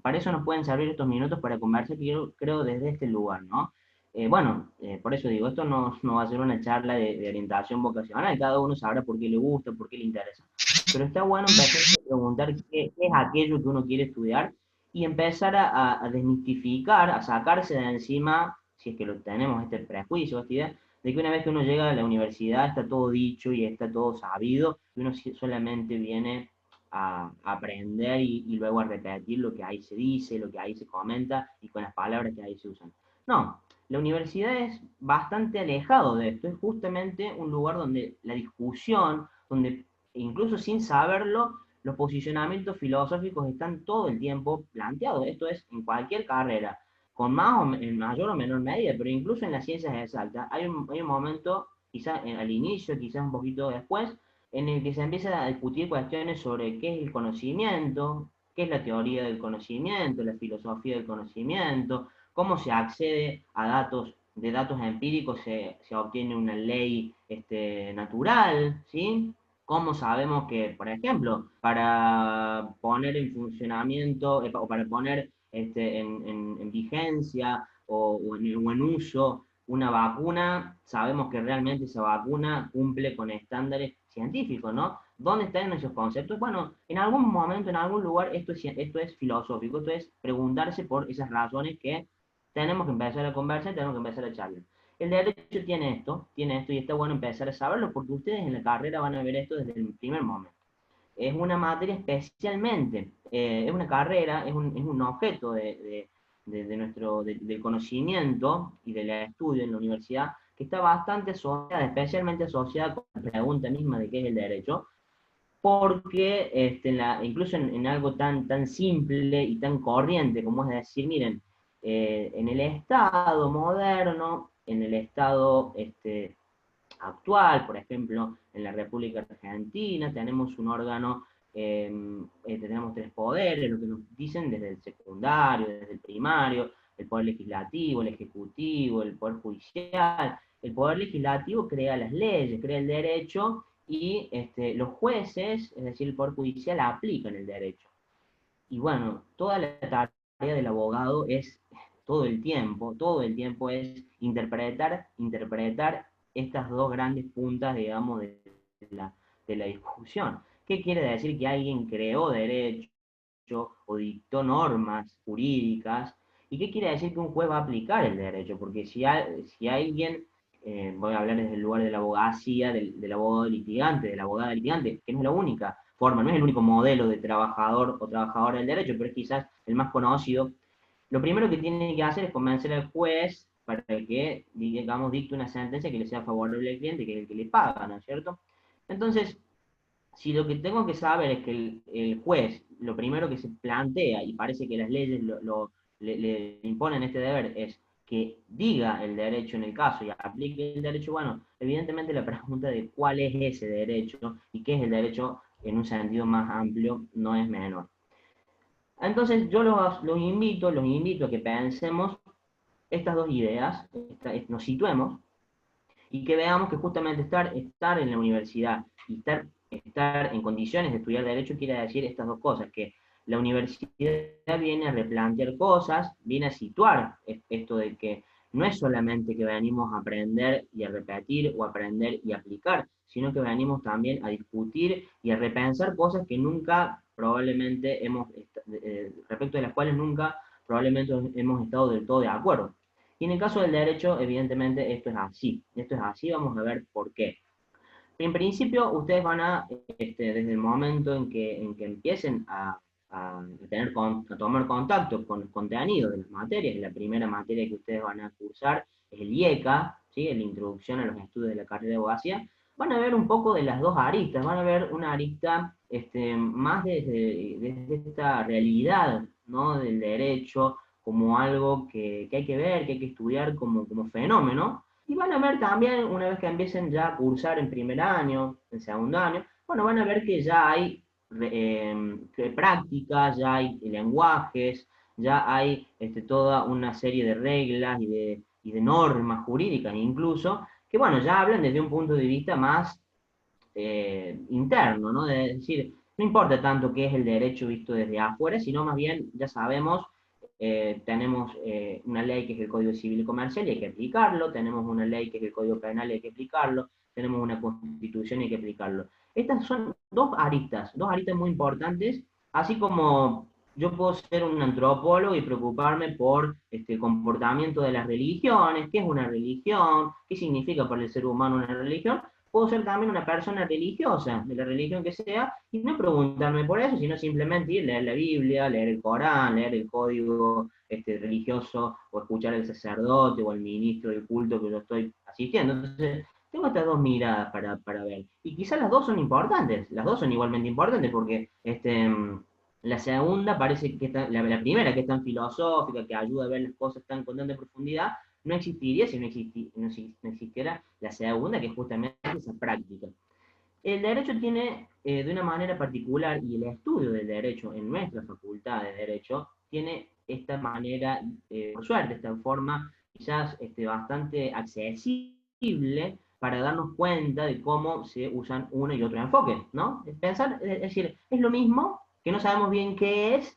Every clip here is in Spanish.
para eso nos pueden servir estos minutos para conversar, que yo creo desde este lugar, ¿no? Por eso digo, esto no va a ser una charla de orientación vocacional, cada uno sabrá por qué le gusta, por qué le interesa. Pero está bueno empezar a preguntar qué es aquello que uno quiere estudiar y empezar a desmistificar, a sacarse de encima, si es que lo tenemos, este prejuicio, esta idea, de que una vez que uno llega a la universidad está todo dicho y está todo sabido, y uno solamente viene a aprender y luego a repetir lo que ahí se dice, lo que ahí se comenta y con las palabras que ahí se usan. No, la universidad es bastante alejado de esto, es justamente un lugar donde la discusión, donde incluso sin saberlo, los posicionamientos filosóficos están todo el tiempo planteados. Esto es en cualquier carrera, con más o en mayor o menor medida, pero incluso en las ciencias exactas. Hay un momento, quizás al inicio, quizás un poquito después, en el que se empieza a discutir cuestiones sobre qué es el conocimiento, qué es la teoría del conocimiento, la filosofía del conocimiento, cómo se accede a datos, de datos empíricos se obtiene una ley natural, ¿sí? ¿Cómo sabemos que, por ejemplo, para poner en funcionamiento o para poner en vigencia o en uso una vacuna, sabemos que realmente esa vacuna cumple con estándares científicos, ¿no? ¿Dónde están esos conceptos? Bueno, en algún momento, en algún lugar, esto es filosófico, esto es preguntarse por esas razones que tenemos que empezar a conversar, tenemos que empezar a charlar. El derecho tiene esto y está bueno empezar a saberlo porque ustedes en la carrera van a ver esto desde el primer momento. Es una materia especialmente, es una carrera, es un objeto del conocimiento y del estudio en la universidad que está bastante asociada, especialmente asociada con la pregunta misma de qué es el derecho, porque incluso en algo tan simple y tan corriente como es decir, miren, en el Estado moderno, en el Estado actual, por ejemplo, en la República Argentina, tenemos un órgano, tenemos tres poderes, lo que nos dicen desde el secundario, desde el primario, el poder legislativo, el ejecutivo, el poder judicial. El poder legislativo crea las leyes, crea el derecho y los jueces, es decir, el poder judicial, aplican el derecho. Y bueno, toda la tarea del abogado es todo el tiempo es interpretar estas dos grandes puntas, digamos, de la discusión. ¿Qué quiere decir que alguien creó derecho o dictó normas jurídicas? ¿Y qué quiere decir que un juez va a aplicar el derecho? Porque si alguien, voy a hablar desde el lugar de la abogacía, del abogado litigante, de la abogada litigante, que no es la única forma, no es el único modelo de trabajador o trabajadora del derecho, pero es quizás el más conocido. Lo primero que tiene que hacer es convencer al juez para que, digamos, dicte una sentencia que le sea favorable al cliente, que es el que le paga, ¿no es cierto? Entonces, si lo que tengo que saber es que el juez, lo primero que se plantea, y parece que las leyes le imponen este deber, es que diga el derecho en el caso y aplique el derecho, bueno, evidentemente la pregunta de cuál es ese derecho y qué es el derecho en un sentido más amplio no es menor. Entonces yo los invito a que pensemos estas dos ideas, nos situemos y que veamos que justamente estar en la universidad y estar en condiciones de estudiar derecho quiere decir estas dos cosas, que la universidad viene a replantear cosas, viene a situar esto de que no es solamente que venimos a aprender y a repetir o aprender y aplicar, sino que venimos también a discutir y a repensar cosas que nunca probablemente respecto de las cuales nunca probablemente hemos estado del todo de acuerdo. Y en el caso del derecho, evidentemente esto es así. Esto es así, vamos a ver por qué. En principio, ustedes van desde el momento en que empiecen a tomar contacto con el contenido de las materias, la primera materia que ustedes van a cursar es el IECA, ¿sí? La Introducción a los Estudios de la Carrera de Abogacía, van a ver un poco de las dos aristas, van a ver una arista más desde esta realidad, ¿no? Del derecho como algo que hay que ver, que hay que estudiar como fenómeno, y van a ver también, una vez que empiecen ya a cursar en primer año, en segundo año, bueno, van a ver que ya hay prácticas, ya hay lenguajes, ya hay toda una serie de reglas y de normas jurídicas incluso, que bueno, ya hablan desde un punto de vista más interno, ¿no? De decir, no importa tanto qué es el derecho visto desde afuera, sino más bien, ya sabemos, tenemos una ley que es el Código Civil y Comercial y hay que aplicarlo, tenemos una ley que es el Código Penal y hay que aplicarlo, tenemos una Constitución y hay que aplicarlo. Estas son dos aristas muy importantes, así como yo puedo ser un antropólogo y preocuparme por el comportamiento de las religiones, qué es una religión, qué significa para el ser humano una religión. Puedo ser también una persona religiosa, de la religión que sea, y no preguntarme por eso, sino simplemente ir, leer la Biblia, leer el Corán, leer el código religioso, o escuchar al sacerdote o al ministro del culto que yo estoy asistiendo. Entonces, tengo estas dos miradas para ver. Y quizás las dos son importantes, las dos son igualmente importantes, porque la segunda parece que está, la primera que es tan filosófica, que ayuda a ver las cosas tan con tanta profundidad, no existiría si no existiera la segunda, que es justamente esa práctica. El derecho tiene, de una manera particular, y el estudio del derecho en nuestra facultad de derecho, tiene esta manera, por suerte, esta forma quizás bastante accesible para darnos cuenta de cómo se usan uno y otro enfoque, ¿no? Pensar, es decir, es lo mismo, que no sabemos bien qué es,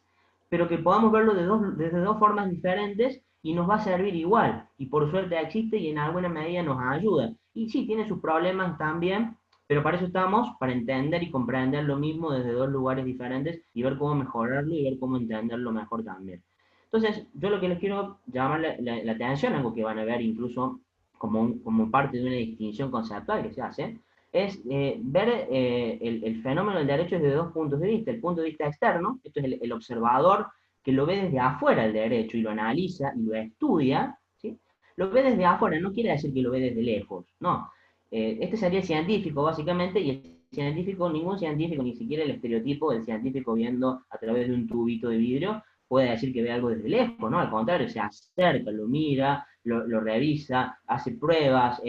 pero que podamos verlo desde dos formas diferentes y nos va a servir igual. Y por suerte existe y en alguna medida nos ayuda. Y sí, tiene sus problemas también, pero para eso estamos, para entender y comprender lo mismo desde dos lugares diferentes y ver cómo mejorarlo y ver cómo entenderlo mejor también. Entonces, yo lo que les quiero llamar la atención, algo que van a ver incluso como parte de una distinción conceptual que se hace, es ver el fenómeno del derecho desde dos puntos de vista. El punto de vista externo, esto es el observador que lo ve desde afuera el derecho y lo analiza y lo estudia, ¿sí? Lo ve desde afuera, no quiere decir que lo ve desde lejos, no. Este sería el científico, básicamente, y el científico, ningún científico, ni siquiera el estereotipo del científico viendo a través de un tubito de vidrio, puede decir que ve algo desde lejos, ¿no? Al contrario, se acerca, lo mira, lo revisa, hace pruebas,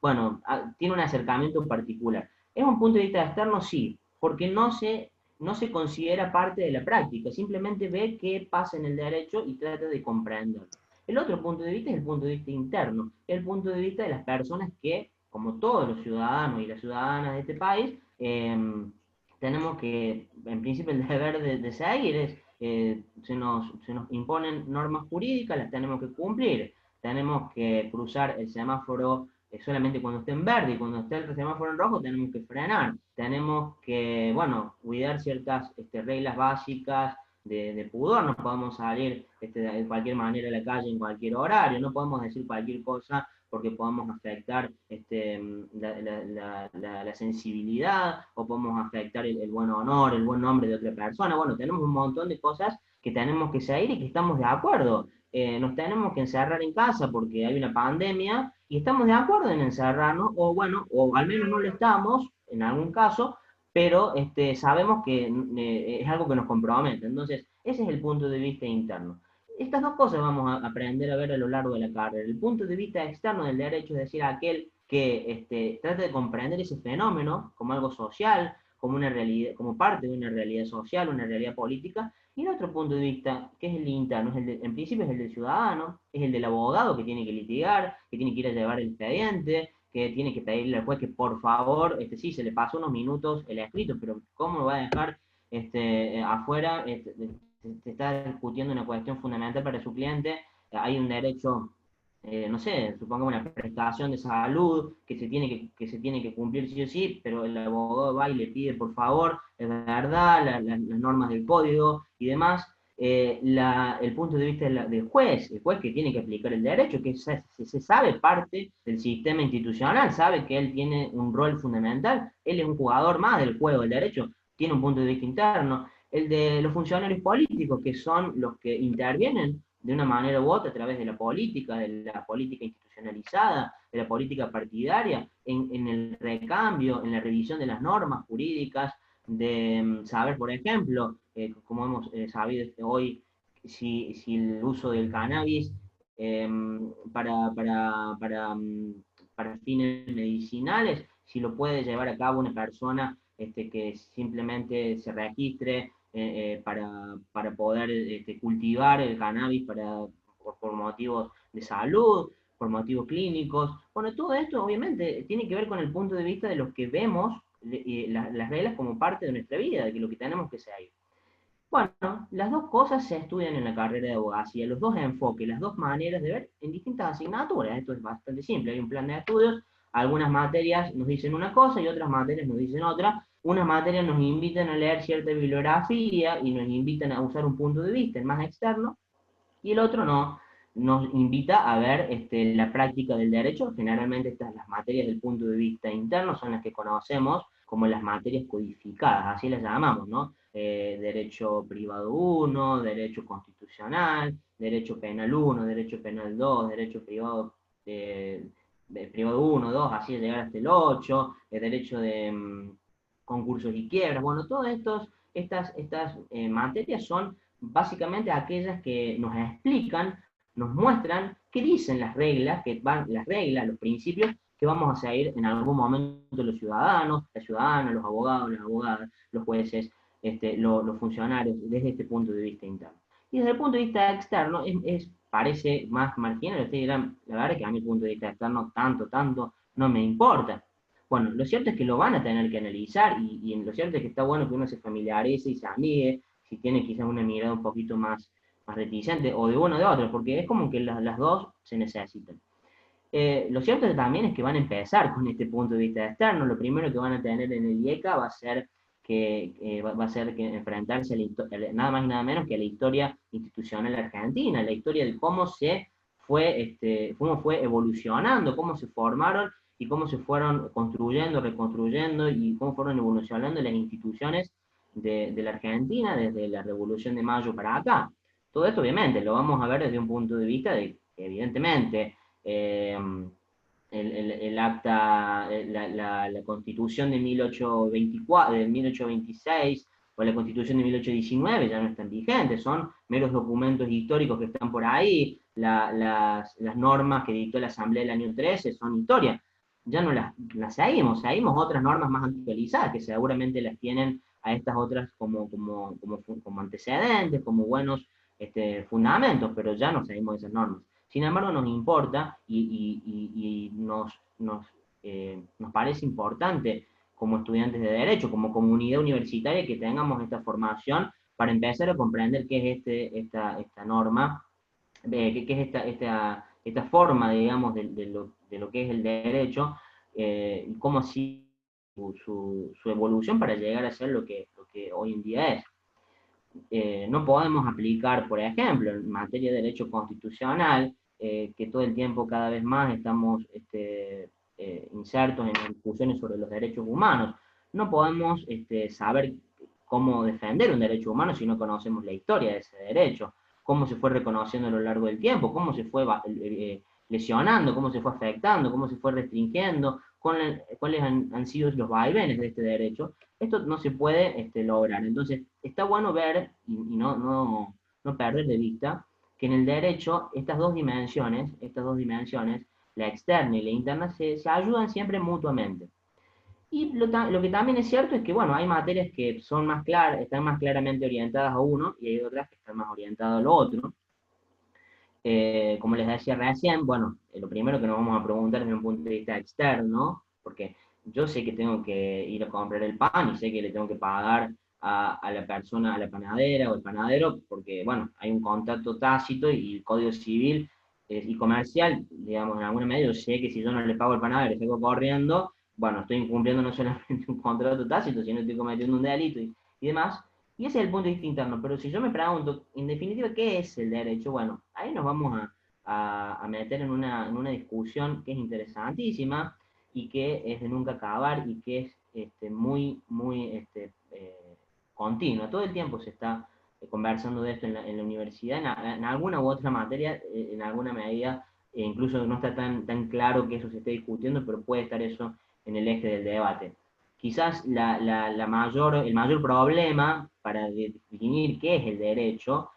bueno, tiene un acercamiento particular. ¿Es un punto de vista externo? Sí, porque no se considera parte de la práctica, simplemente ve qué pasa en el derecho y trata de comprenderlo. El otro punto de vista es el punto de vista interno, el punto de vista de las personas que, como todos los ciudadanos y las ciudadanas de este país, tenemos que, en principio, el deber de seguir es, se nos imponen normas jurídicas, las tenemos que cumplir, tenemos que cruzar el semáforo solamente cuando esté en verde y cuando esté el semáforo en rojo tenemos que frenar, tenemos que, bueno, cuidar ciertas reglas básicas de pudor, no podemos salir de cualquier manera a la calle en cualquier horario, no podemos decir cualquier cosa porque podamos afectar la sensibilidad o podemos afectar el buen honor, el buen nombre de otra persona. Bueno, tenemos un montón de cosas que tenemos que seguir y que estamos de acuerdo. Nos tenemos que encerrar en casa porque hay una pandemia y estamos de acuerdo en encerrarnos, o bueno, o al menos no lo estamos, en algún caso, pero sabemos que es algo que nos compromete. Entonces, ese es el punto de vista interno. Estas dos cosas vamos a aprender a ver a lo largo de la carrera. El punto de vista externo del derecho, es decir, aquel que trata de comprender ese fenómeno como algo social, como una realidad, como parte de una realidad social, una realidad política, y el otro punto de vista, que es el interno, en principio es el del ciudadano, es el del abogado que tiene que litigar, que tiene que ir a llevar el expediente, que tiene que pedirle al juez que por favor, sí, se le pasó unos minutos el escrito, pero ¿cómo lo va a dejar afuera? Se está discutiendo una cuestión fundamental para su cliente, hay un derecho, no sé, supongamos una prestación de salud que se tiene que cumplir sí o sí, pero el abogado va y le pide por favor, es verdad, las normas del código y demás. El punto de vista del juez, el juez que tiene que aplicar el derecho, que se sabe parte del sistema institucional, sabe que él tiene un rol fundamental, él es un jugador más del juego del derecho, tiene un punto de vista interno. El de los funcionarios políticos, que son los que intervienen de una manera u otra a través de la política institucionalizada, de la política partidaria, en el recambio, en la revisión de las normas jurídicas, de saber, por ejemplo, como hemos sabido hoy, si el uso del cannabis eh, para fines medicinales, si lo puede llevar a cabo una persona que simplemente se registre para poder cultivar el cannabis por motivos de salud, por motivos clínicos. Bueno, todo esto obviamente tiene que ver con el punto de vista de los que vemos las reglas como parte de nuestra vida, de lo que tenemos que seguir. Bueno, las dos cosas se estudian en la carrera de abogacía, los dos enfoques, las dos maneras de ver en distintas asignaturas. Esto es bastante simple, hay un plan de estudios, algunas materias nos dicen una cosa y otras materias nos dicen otra. Unas materias nos invitan a leer cierta bibliografía y nos invitan a usar un punto de vista más externo, y el otro no, nos invita a ver la práctica del derecho. Generalmente las materias del punto de vista interno son las que conocemos como las materias codificadas, así las llamamos, ¿no? Derecho privado 1, derecho constitucional, derecho penal 1, derecho penal 2, derecho privado, privado 1, 2, así llegar hasta el 8, el derecho de concursos y quiebras. Bueno, todas estas materias son básicamente aquellas que nos explican, nos muestran qué dicen las reglas, las reglas, los principios que vamos a seguir en algún momento los ciudadanos, las ciudadanas, los abogados, las abogadas, los jueces, los funcionarios, desde este punto de vista interno. Y desde el punto de vista externo, parece más marginal. Ustedes dirán, la verdad es que a mi punto de vista externo tanto no me importa. Bueno, lo cierto es que lo van a tener que analizar, y lo cierto es que está bueno que uno se familiarice y se amigue, si tiene quizás una mirada un poquito más reticente, o de uno o de otro, porque es como que las dos se necesitan. Lo cierto también es que van a empezar con este punto de vista externo. Lo primero que van a tener en el IECA va a ser que enfrentarse nada más y nada menos que a la historia institucional argentina, la historia de cómo cómo fue evolucionando, cómo se formaron y cómo se fueron construyendo, reconstruyendo, y cómo fueron evolucionando las instituciones de la Argentina desde la Revolución de Mayo para acá. Todo esto obviamente lo vamos a ver desde un punto de vista de que evidentemente eh, el acta, la constitución de 1824, de 1826 o la constitución de 1819 ya no están vigentes, son meros documentos históricos que están por ahí. Las normas que dictó la Asamblea del año 13 son historia, ya no las seguimos otras normas más actualizadas que seguramente las tienen a estas otras como antecedentes, como buenos fundamentos, pero ya no seguimos esas normas. Sin embargo, nos importa y nos parece importante como estudiantes de Derecho, como comunidad universitaria, que tengamos esta formación para empezar a comprender qué es esta norma, qué es esta forma, digamos, de lo que es el derecho, y cómo así su evolución para llegar a ser lo que hoy en día es. No podemos aplicar, por ejemplo, en materia de derecho constitucional, que todo el tiempo cada vez más estamos insertos en discusiones sobre los derechos humanos. No podemos saber cómo defender un derecho humano si no conocemos la historia de ese derecho, cómo se fue reconociendo a lo largo del tiempo, cómo se fue lesionando, cómo se fue afectando, cómo se fue restringiendo, cuáles han sido los vaivenes de este derecho. Esto no se puede lograr. Entonces, está bueno ver y no perder de vista que en el derecho estas dos dimensiones, la externa y la interna, se ayudan siempre mutuamente. Y lo que también es cierto es que, bueno, hay materias que son más claras, están más claramente orientadas a uno, y hay otras que están más orientadas a lo otro. Como les decía recién, bueno, lo primero que nos vamos a preguntar desde un punto de vista externo, porque yo sé que tengo que ir a comprar el pan y sé que le tengo que pagar a la persona, a la panadera o el panadero, porque, bueno, hay un contrato tácito y el Código Civil y comercial, digamos, en alguna medida, yo sé que si yo no le pago al panadero y sigo corriendo, bueno, estoy incumpliendo no solamente un contrato tácito, sino estoy cometiendo un delito y demás. Y ese es el punto de vista interno. Pero si yo me pregunto, en definitiva, ¿qué es el derecho? Bueno, ahí nos vamos a meter en una discusión que es interesantísima y que es de nunca acabar y que es muy continua. Todo el tiempo se está conversando de esto en la universidad, en alguna u otra materia, en alguna medida, incluso no está tan claro que eso se esté discutiendo, pero puede estar eso en el eje del debate. Quizás el mayor problema para definir qué es el derecho,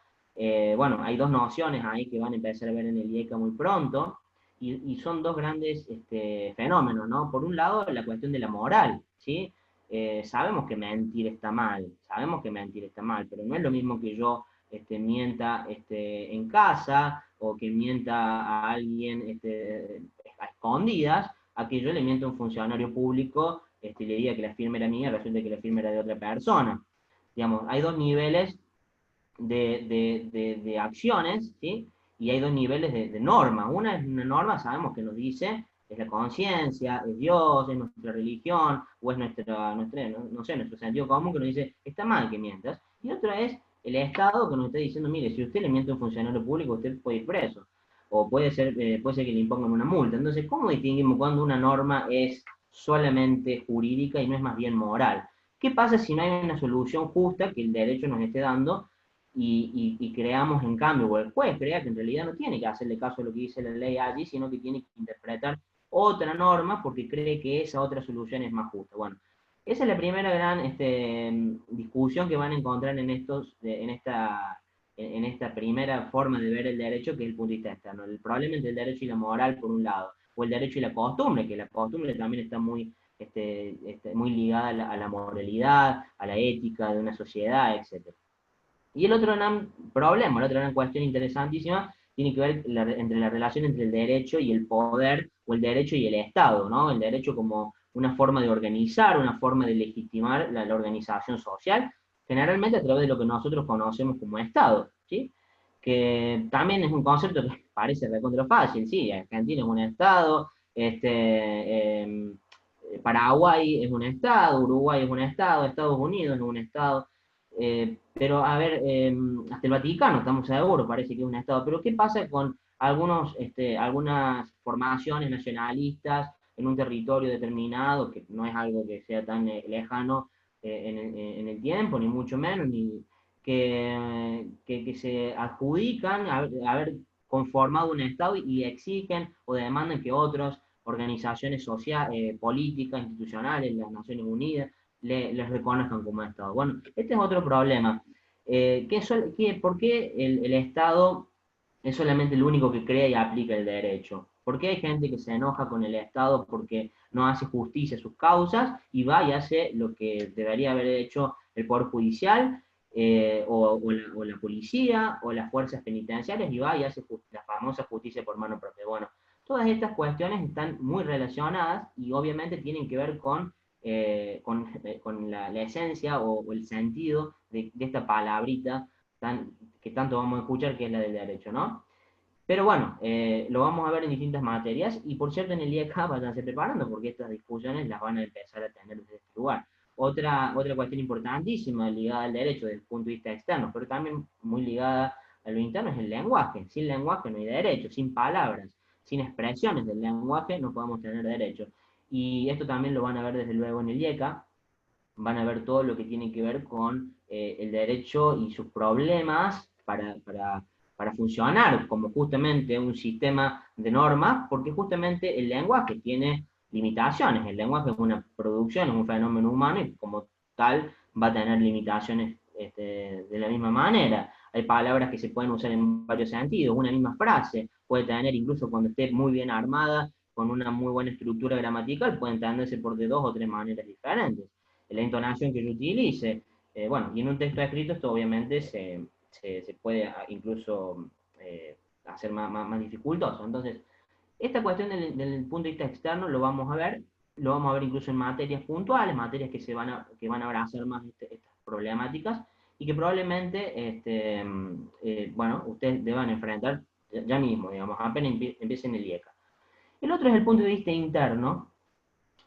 bueno, hay dos nociones ahí que van a empezar a ver en el IECA muy pronto, y son dos grandes fenómenos, ¿no? Por un lado, la cuestión de la moral, ¿sí? Sabemos que mentir está mal, pero no es lo mismo que yo mienta en casa, o que mienta a alguien a escondidas, a que yo le miento a un funcionario público le diga que la firma era mía, resulta que la firma era de otra persona. Digamos, hay dos niveles de acciones, ¿sí? Y hay dos niveles de normas. Una es una norma, sabemos que nos dice, es la conciencia, es Dios, es nuestra religión, o es no sé, nuestro sentido común que nos dice, está mal que mientas. Y otra es el Estado que nos está diciendo, mire, si usted le miente a un funcionario público, usted puede ir preso. O puede ser que le impongan una multa. Entonces, ¿cómo distinguimos cuando una norma es solamente jurídica y no es más bien moral? ¿Qué pasa si no hay una solución justa que el derecho nos esté dando y creamos en cambio, o el juez crea que en realidad no tiene que hacerle caso a lo que dice la ley allí, sino que tiene que interpretar otra norma porque cree que esa otra solución es más justa? Bueno, esa es la primera gran discusión que van a encontrar en esta primera forma de ver el derecho, que es el punto de vista externo. El problema entre el derecho y la moral, por un lado, o el derecho y la costumbre, que la costumbre también está muy ligada a la moralidad, a la ética de una sociedad, etc. Y el otro gran problema, la otra gran cuestión interesantísima, tiene que ver entre la relación entre el derecho y el poder, o el derecho y el Estado, ¿no? El derecho como una forma de organizar, una forma de legitimar la organización social, generalmente a través de lo que nosotros conocemos como Estado, ¿sí? Que también es un concepto que parece recontra fácil, sí, Argentina es un Estado, Paraguay es un Estado, Uruguay es un Estado, Estados Unidos es un Estado, pero a ver, hasta el Vaticano, estamos seguros, parece que es un Estado, pero ¿qué pasa con algunas formaciones nacionalistas en un territorio determinado, que no es algo que sea tan lejano en el tiempo, ni mucho menos, ni que se adjudican haber conformado un Estado y exigen o demandan que otras organizaciones sociales, políticas, institucionales, las Naciones Unidas, les reconozcan como Estado? Bueno, este es otro problema. ¿Por qué el Estado es solamente el único que crea y aplica el derecho? ¿Por qué hay gente que se enoja con el Estado porque no hace justicia a sus causas y va y hace lo que debería haber hecho el Poder Judicial, o la policía o las fuerzas penitenciarias, y va y hace la famosa justicia por mano propia? Bueno, todas estas cuestiones están muy relacionadas y obviamente tienen que ver con la esencia o el sentido de esta palabrita que tanto vamos a escuchar, que es la del derecho, ¿no? Pero bueno, lo vamos a ver en distintas materias, y por cierto en el IECA vayanse preparando porque estas discusiones las van a empezar a tener desde este lugar. Otra cuestión importantísima ligada al derecho desde el punto de vista externo, pero también muy ligada a lo interno, es el lenguaje. Sin lenguaje no hay derecho, sin palabras, sin expresiones del lenguaje no podemos tener derecho. Y esto también lo van a ver desde luego en el IECA, van a ver todo lo que tiene que ver con el derecho y sus problemas para funcionar como justamente un sistema de normas, porque justamente el lenguaje tiene limitaciones. El lenguaje es una producción, es un fenómeno humano, y como tal va a tener limitaciones de la misma manera. Hay palabras que se pueden usar en varios sentidos. Una misma frase puede tener, incluso cuando esté muy bien armada, con una muy buena estructura gramatical, puede entenderse por de dos o tres maneras diferentes. La entonación que yo utilice. Bueno, y en un texto escrito esto obviamente se puede incluso hacer más dificultoso. Entonces, esta cuestión del punto de vista externo lo vamos a ver incluso en materias puntuales, materias que van a abrazar más estas problemáticas, y que probablemente, bueno, ustedes deban enfrentar ya mismo, digamos, apenas empiecen el IECA. El otro es el punto de vista interno,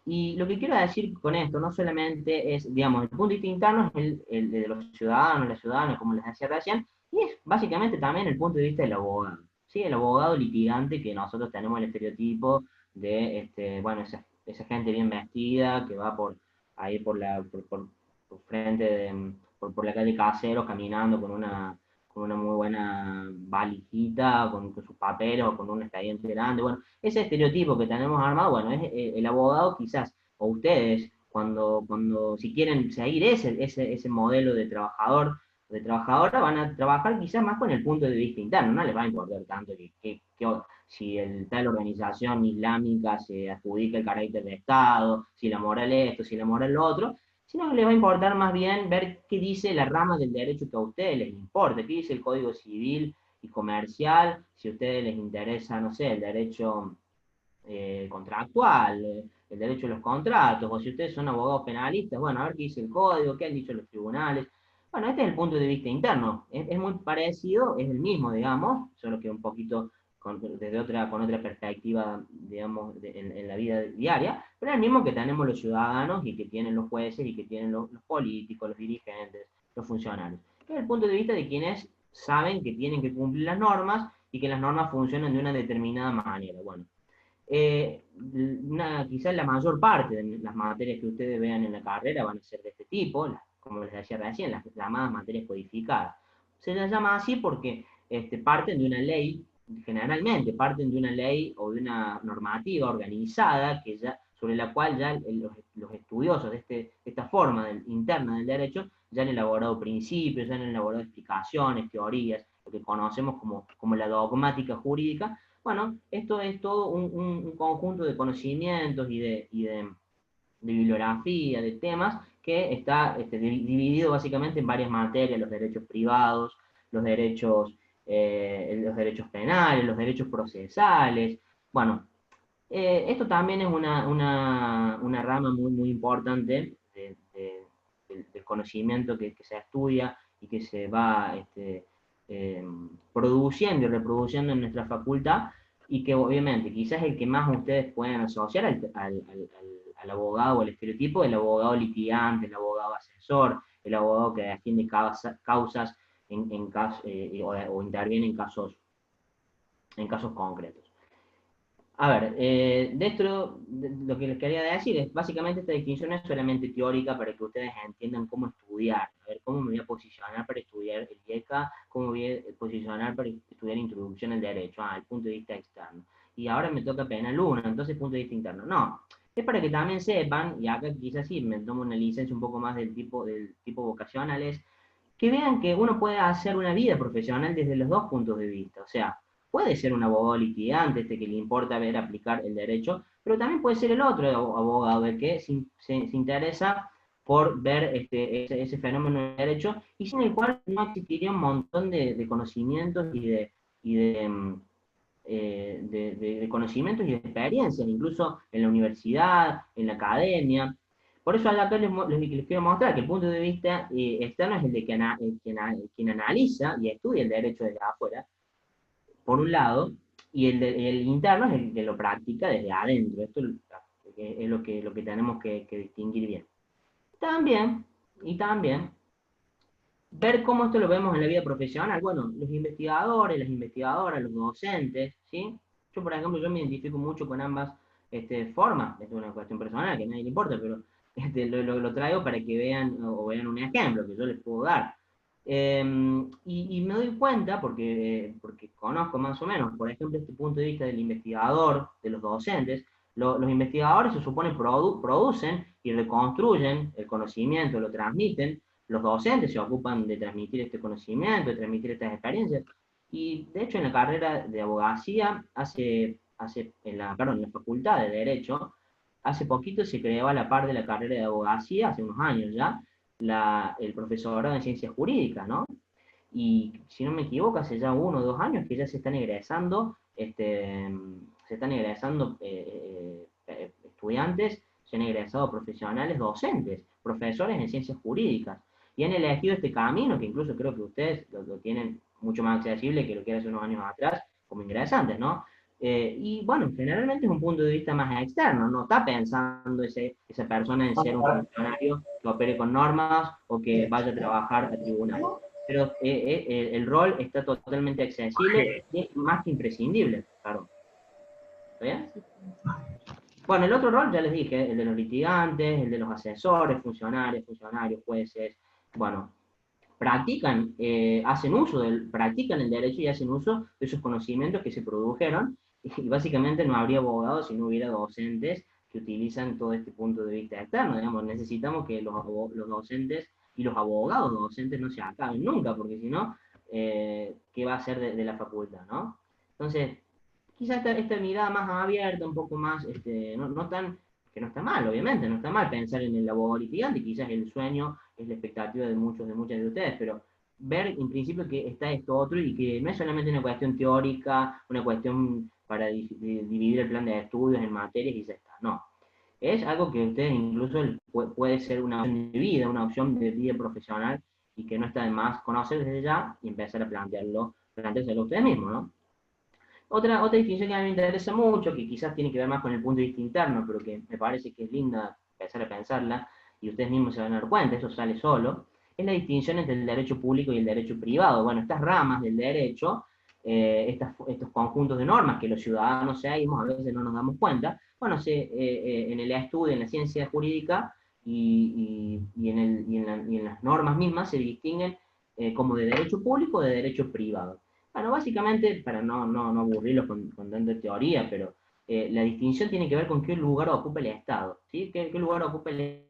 y lo que quiero decir con esto no solamente es, digamos, el punto de vista interno es el de los ciudadanos, las ciudadanas, como les decía recién, y es básicamente también el punto de vista del abogado, ¿sí? El abogado litigante, que nosotros tenemos el estereotipo de, bueno, esa gente bien vestida que va ahí por frente por la calle Caseros caminando con una muy buena valijita, con sus papeles o con un expediente grande. Bueno, ese estereotipo que tenemos armado, bueno, es el abogado quizás, o ustedes, cuando si quieren seguir ese modelo de trabajador, de trabajadora, van a trabajar quizás más con el punto de vista interno, no les va a importar tanto si tal organización islámica se adjudica el carácter de Estado, si la moral es esto, si la moral lo otro, sino que les va a importar más bien ver qué dice la rama del derecho que a ustedes les importa, qué dice el Código Civil y Comercial, si a ustedes les interesa, no sé, el derecho contractual, el derecho a los contratos, o si ustedes son abogados penalistas, bueno, a ver qué dice el código, qué han dicho los tribunales. Bueno, este es el punto de vista interno, es muy parecido, es el mismo, digamos, solo que un poquito con otra perspectiva, digamos, en la vida diaria, pero es el mismo que tenemos los ciudadanos y que tienen los jueces y que tienen los políticos, los dirigentes, los funcionarios. Es el punto de vista de quienes saben que tienen que cumplir las normas y que las normas funcionan de una determinada manera. Bueno, quizás la mayor parte de las materias que ustedes vean en la carrera van a ser de este tipo, como les decía recién, las llamadas materias codificadas. Se las llama así porque parten de una ley, generalmente parten de una ley o de una normativa organizada sobre la cual ya los estudiosos de esta forma interna del derecho ya han elaborado principios, ya han elaborado explicaciones, teorías, lo que conocemos como la dogmática jurídica. Bueno, esto es todo un conjunto de conocimientos de bibliografía, de temas, que está dividido básicamente en varias materias: los derechos privados, los derechos penales, los derechos procesales. Bueno, esto también es una rama muy, muy importante del conocimiento que se estudia y que se va eh, produciendo y reproduciendo en nuestra facultad, y que obviamente quizás el que más ustedes pueden asociar al abogado o al estereotipo, el abogado litigante, el abogado asesor, el abogado que defiende causas o interviene en casos concretos. A ver, de esto lo que les quería decir es, básicamente esta distinción es solamente teórica para que ustedes entiendan cómo estudiar, a ver cómo me voy a posicionar para estudiar el IECA, cómo me voy a posicionar para estudiar introducción al derecho, el punto de vista externo. Y ahora me toca penal 1, entonces punto de vista interno. No, es para que también sepan, y acá quizás sí me tomo una licencia un poco más del tipo vocacionales, que vean que uno puede hacer una vida profesional desde los dos puntos de vista. O sea, puede ser un abogado litigante, que le importa ver aplicar el derecho, pero también puede ser el otro abogado, el que se interesa por ver ese fenómeno del derecho, y sin el cual no existiría un montón de conocimientos y de conocimientos y de experiencias, incluso en la universidad, en la academia. Por eso acá les quiero mostrar que el punto de vista externo es el de quien analiza y estudia el derecho desde afuera, por un lado, y el interno es el que lo practica desde adentro. Esto es lo que tenemos que distinguir bien. También, y también, ver cómo esto lo vemos en la vida profesional. Bueno, los investigadores, las investigadoras, los docentes, ¿sí? Yo, por ejemplo, yo me identifico mucho con ambas formas. Esto es una cuestión personal que a nadie le importa, pero lo traigo para que vean o vean un ejemplo que yo les puedo dar. Y me doy cuenta, porque conozco más o menos, por ejemplo, este punto de vista del investigador, de los docentes. Los investigadores se supone producen y reconstruyen el conocimiento, lo transmiten. Los docentes se ocupan de transmitir este conocimiento, de transmitir estas experiencias. Y de hecho en la carrera de abogacía, en la facultad de Derecho, hace poquito se creó, a la par de la carrera de abogacía, hace unos años ya, el profesorado en ciencias jurídicas, ¿no? Y si no me equivoco, hace ya 1 o 2 años que ya se están egresando estudiantes, se han egresado profesionales docentes, profesores en ciencias jurídicas, y han elegido este camino, que incluso creo que ustedes lo tienen mucho más accesible que lo que era hace unos años atrás, como ingresantes, ¿no? Y bueno, generalmente es un punto de vista más externo, no está pensando esa persona en ser un funcionario que opere con normas o que vaya a trabajar a tribunales. Pero el rol está totalmente accesible y es más que imprescindible, claro. ¿Está bien? Bueno, el otro rol, ya les dije, el de los litigantes, el de los asesores, funcionarios, jueces. Bueno, practican el derecho y hacen uso de esos conocimientos que se produjeron, y básicamente no habría abogados si no hubiera docentes que utilizan todo este punto de vista externo. Digamos, necesitamos que los docentes y los abogados docentes no se acaben nunca, porque si no, ¿qué va a ser de la facultad, no? Entonces, quizás esta mirada más abierta, un poco más, no tan, que no está mal, obviamente, no está mal pensar en el abogado litigante, quizás el sueño es la expectativa de muchas de ustedes, pero ver en principio que está esto otro y que no es solamente una cuestión teórica, una cuestión para dividir el plan de estudios en materias y ya está. No. Es algo que ustedes incluso puede ser una opción de vida, una opción de vida profesional, y que no está de más conocer desde ya y empezar a planteárselo ustedes mismos, ¿no? Otra distinción que a mí me interesa mucho, que quizás tiene que ver más con el punto de vista interno, pero que me parece que es linda empezar a pensarla, y ustedes mismos se van a dar cuenta, eso sale solo, es la distinción entre el derecho público y el derecho privado. Bueno, estas ramas del derecho, estos conjuntos de normas que los ciudadanos seguimos, a veces no nos damos cuenta, bueno, en el estudio, en la ciencia jurídica y en las normas mismas se distinguen como de derecho público o de derecho privado. Bueno, básicamente, para no aburrirlos con tanta teoría, pero la distinción tiene que ver con qué lugar ocupa el Estado, ¿sí? ¿Qué lugar ocupa el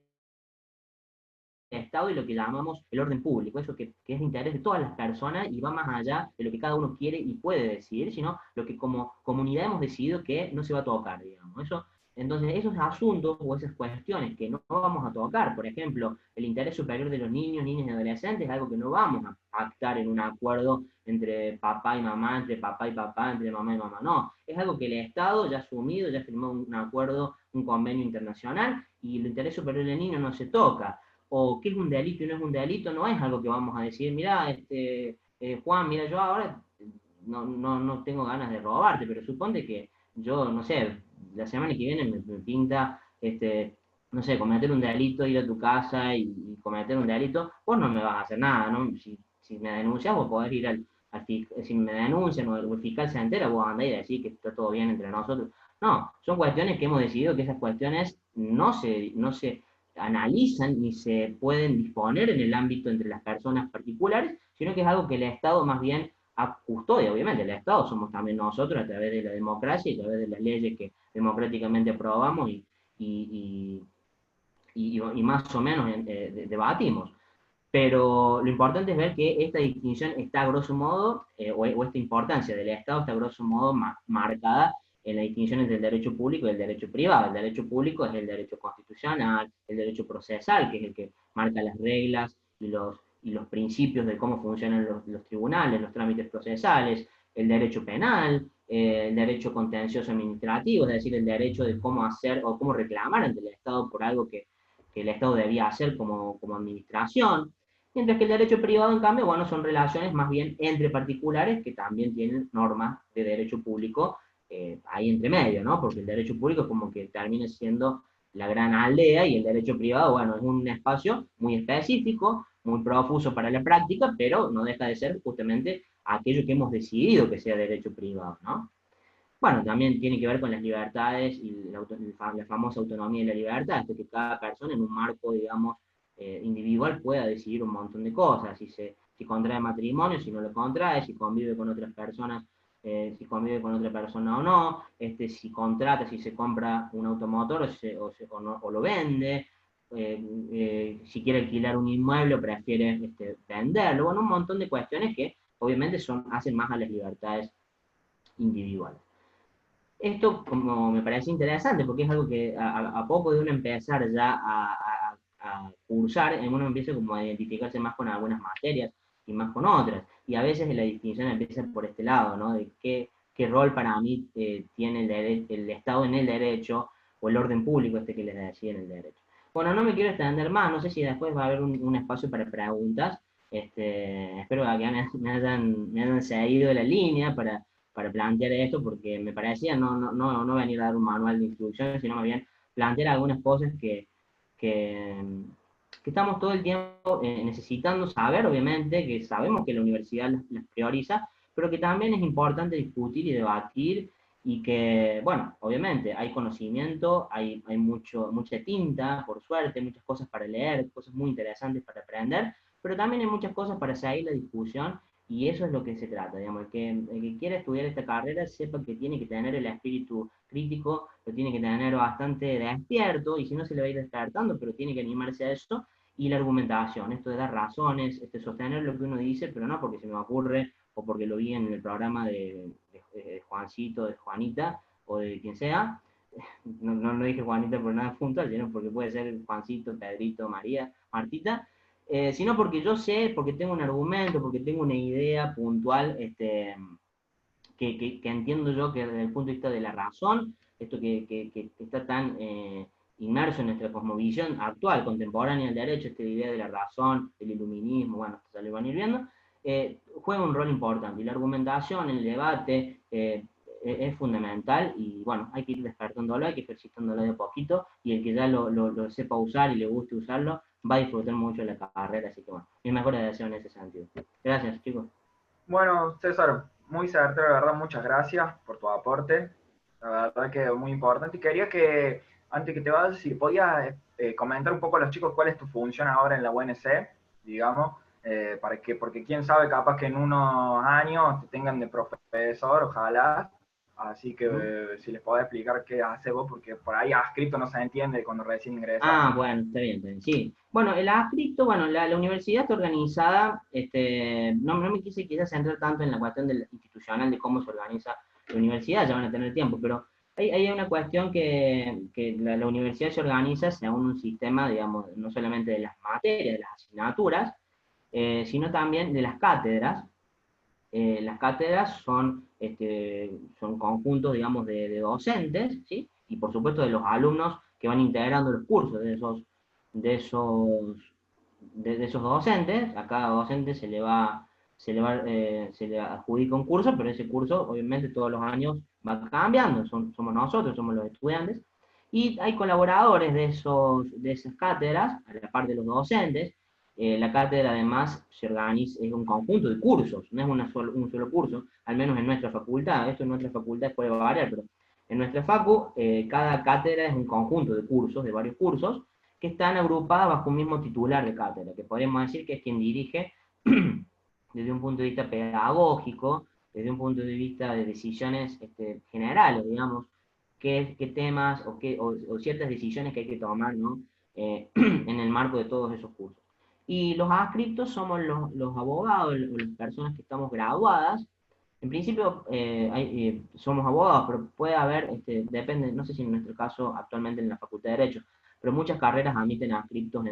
Estado y lo que llamamos el orden público? Eso que es de interés de todas las personas y va más allá de lo que cada uno quiere y puede decidir, sino lo que como comunidad hemos decidido que no se va a tocar, digamos. Entonces, esos asuntos o esas cuestiones que no vamos a tocar, por ejemplo, el interés superior de los niños, niñas y adolescentes, es algo que no vamos a pactar en un acuerdo entre papá y mamá, entre papá y papá, entre mamá y mamá, no. Es algo que el Estado ya ha asumido, ya firmó un acuerdo, un convenio internacional, y el interés superior del niño no se toca. O qué es un delito y no es un delito, no es algo que vamos a decir, mira, Juan, mira, yo ahora no tengo ganas de robarte, pero suponte que yo, no sé, la semana que viene me pinta, no sé, cometer un delito, ir a tu casa y cometer un delito, vos no me vas a hacer nada, ¿no? Si me denuncias, vos podés ir si me denuncian o el fiscal se entera, vos andás y decís que está todo bien entre nosotros. No, son cuestiones que hemos decidido que esas cuestiones no se analizan ni se pueden disponer en el ámbito entre las personas particulares, sino que es algo que el Estado más bien custodia. Obviamente el Estado somos también nosotros a través de la democracia y a través de las leyes que democráticamente aprobamos y, y más o menos debatimos. Pero lo importante es ver que esta distinción está a grosso modo, o esta importancia del Estado está a grosso modo marcada en la distinción entre el derecho público y el derecho privado. El derecho público es el derecho constitucional, el derecho procesal, que es el que marca las reglas y los principios de cómo funcionan los tribunales, los trámites procesales, el derecho penal, el derecho contencioso administrativo, es decir, el derecho de cómo hacer o cómo reclamar ante el Estado por algo que el Estado debía hacer como administración. Mientras que el derecho privado, en cambio, bueno, son relaciones más bien entre particulares que también tienen normas de derecho público ahí entre medio, ¿no? Porque el derecho público es como que termina siendo la gran aldea y el derecho privado, bueno, es un espacio muy específico, muy profuso para la práctica, pero no deja de ser justamente aquello que hemos decidido que sea derecho privado, ¿no? Bueno, también tiene que ver con las libertades y la famosa autonomía y la libertad, que cada persona en un marco, digamos, individual pueda decidir un montón de cosas, si contrae matrimonio, si no lo contrae, si convive con otras personas, si convive con otra persona o no, si contrata, si se compra un automotor o lo vende, si quiere alquilar un inmueble o prefiere venderlo, bueno, un montón de cuestiones que obviamente hacen más a las libertades individuales. Esto como me parece interesante porque es algo que a poco de uno empezar ya a cursar, en uno empieza como a identificarse más con algunas materias y más con otras. Y a veces la distinción empieza por este lado, ¿no? De qué rol para mí tiene el Estado en el derecho o el orden público que les decía en el derecho. Bueno, no me quiero extender más, no sé si después va a haber un espacio para preguntas. Espero que me hayan seguido la línea para plantear esto, porque me parecía no venir a dar un manual de instrucciones, sino más bien plantear algunas cosas que, que estamos todo el tiempo necesitando saber, obviamente, que sabemos que la universidad las prioriza, pero que también es importante discutir y debatir, y que, bueno, obviamente hay conocimiento, hay mucha tinta, por suerte, muchas cosas para leer, cosas muy interesantes para aprender, pero también hay muchas cosas para seguir la discusión, y eso es lo que se trata, digamos, el que quiera estudiar esta carrera sepa que tiene que tener el espíritu crítico, lo tiene que tener bastante despierto, y si no se le va a ir despertando, pero tiene que animarse a eso, y la argumentación, esto de dar razones, sostener lo que uno dice, pero no porque se me ocurre, o porque lo vi en el programa de Juancito, de Juanita, o de quien sea. No dije Juanita por nada puntual, sino porque puede ser Juancito, Pedrito, María, Martita, sino porque yo sé, porque tengo un argumento, porque tengo una idea puntual que entiendo yo que desde el punto de vista de la razón, esto que está tan inmerso en nuestra cosmovisión actual, contemporánea del derecho, esta idea de la razón, el iluminismo, bueno, esto ya lo van a ir viendo, juega un rol importante. Y la argumentación, el debate, es fundamental y bueno, hay que ir despertándolo, hay que ir ejercitándolo de a poquito y el que ya lo sepa usar y le guste usarlo, va a disfrutar mucho de la carrera, así que bueno, mi mejor deseo en ese sentido. Gracias, chicos. Bueno, César, muy certero, la verdad, muchas gracias por tu aporte. La verdad que es muy importante. Y quería que, antes que te vayas, si podías comentar un poco a los chicos cuál es tu función ahora en la UNC, digamos, porque quién sabe, capaz que en unos años te tengan de profesor, ojalá. Así que ¿Mm? si les podés explicar qué hace vos, porque por ahí adscrito no se entiende cuando recién ingresas. Ah, bueno, está bien, sí. Bueno, el adscripto, bueno, la universidad está organizada, no me quise quizás centrar tanto en la cuestión del institucional de cómo se organiza la universidad, ya van a tener tiempo, pero hay una cuestión que la universidad se organiza según un sistema, digamos, no solamente de las materias, de las asignaturas, sino también de las cátedras. Las cátedras son conjuntos, digamos, de docentes, ¿sí? Y por supuesto de los alumnos que van integrando los cursos de esos, de esos docentes. A cada docente se le adjudica un curso, pero ese curso, obviamente, todos los años va cambiando. Somos nosotros, somos los estudiantes. Y hay colaboradores de esas cátedras, a la par de los docentes. La cátedra además se organiza, es un conjunto de cursos, no es un solo curso, al menos en nuestra facultad. Esto en nuestras facultades puede variar, pero en nuestra facu cada cátedra es un conjunto de cursos, de varios cursos, que están agrupadas bajo un mismo titular de cátedra, que podemos decir que es quien dirige desde un punto de vista pedagógico, desde un punto de vista de decisiones generales, digamos, qué temas o ciertas decisiones que hay que tomar, ¿no? En el marco de todos esos cursos. Y los adscriptos somos los abogados o las personas que estamos graduadas. En principio somos abogados, pero puede haber, depende, no sé si en nuestro caso actualmente en la Facultad de Derecho, pero muchas carreras admiten adscriptos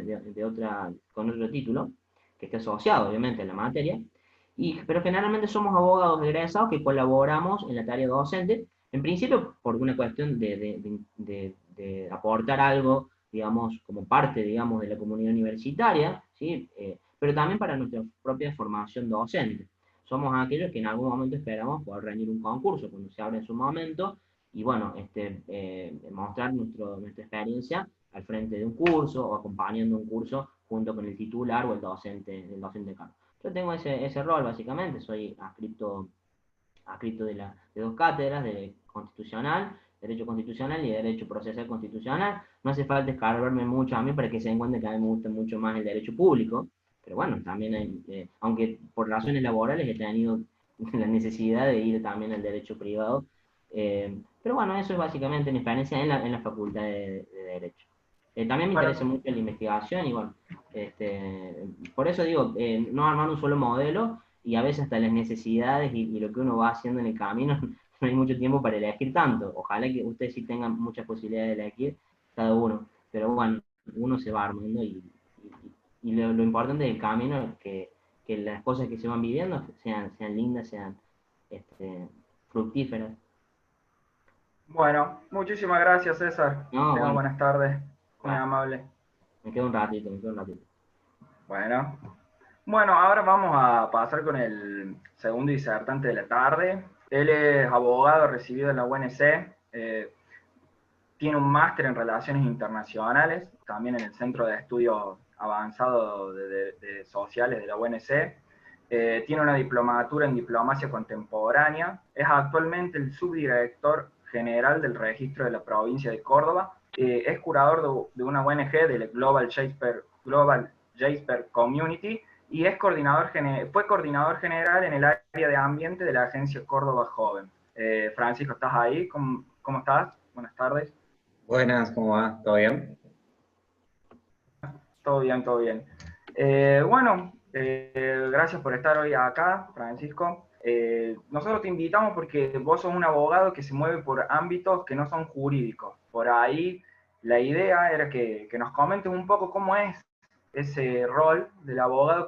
con otro título, que esté asociado obviamente a la materia, pero generalmente somos abogados egresados que colaboramos en la tarea docente, en principio por una cuestión de aportar algo, digamos, como parte, digamos, de la comunidad universitaria, ¿sí? Pero también para nuestra propia formación docente. Somos aquellos que en algún momento esperamos poder rendir un concurso cuando se abre en su momento y, bueno, mostrar nuestra experiencia al frente de un curso o acompañando un curso junto con el titular o el docente cargo. Yo tengo ese rol, básicamente, soy adscrito de dos cátedras, de constitucional, derecho constitucional y derecho procesal constitucional. No hace falta escarbarme mucho a mí para que se den cuenta que a mí me gusta mucho más el derecho público, pero bueno, también aunque por razones laborales he tenido la necesidad de ir también al derecho privado, pero bueno, eso es básicamente mi experiencia en la facultad de Derecho. También me interesa Bueno, mucho la investigación y bueno, por eso digo, no armar un solo modelo y a veces hasta las necesidades y lo que uno va haciendo en el camino, no hay mucho tiempo para elegir tanto. Ojalá que ustedes sí tengan muchas posibilidades de elegir cada uno, pero bueno, uno se va armando y lo importante del camino es que las cosas que se van viviendo sean lindas, sean este, fructíferas. bueno, muchísimas gracias, César. Que No, tengas bueno, buenas tardes. Muy va, amable. me quedo un ratito. Bueno, bueno, ahora vamos a pasar con el segundo disertante de la tarde. Él es abogado recibido en la UNC, tiene un máster en Relaciones Internacionales, también en el Centro de Estudios Avanzados de Sociales de la UNC. Tiene una diplomatura en Diplomacia Contemporánea. Es actualmente el subdirector general del Registro de la Provincia de Córdoba. Es curador de una ONG, de la Global Jasper Community, y es fue coordinador general en el área de ambiente de la Agencia Córdoba Joven. Francisco, ¿estás ahí? ¿Cómo estás? Buenas tardes. Buenas, ¿cómo va? ¿Todo bien? Todo bien, todo bien. Bueno, gracias por estar hoy acá, Francisco. Nosotros te invitamos porque vos sos un abogado que se mueve por ámbitos que no son jurídicos. Por ahí la idea era que nos comentes un poco cómo es ese rol del abogado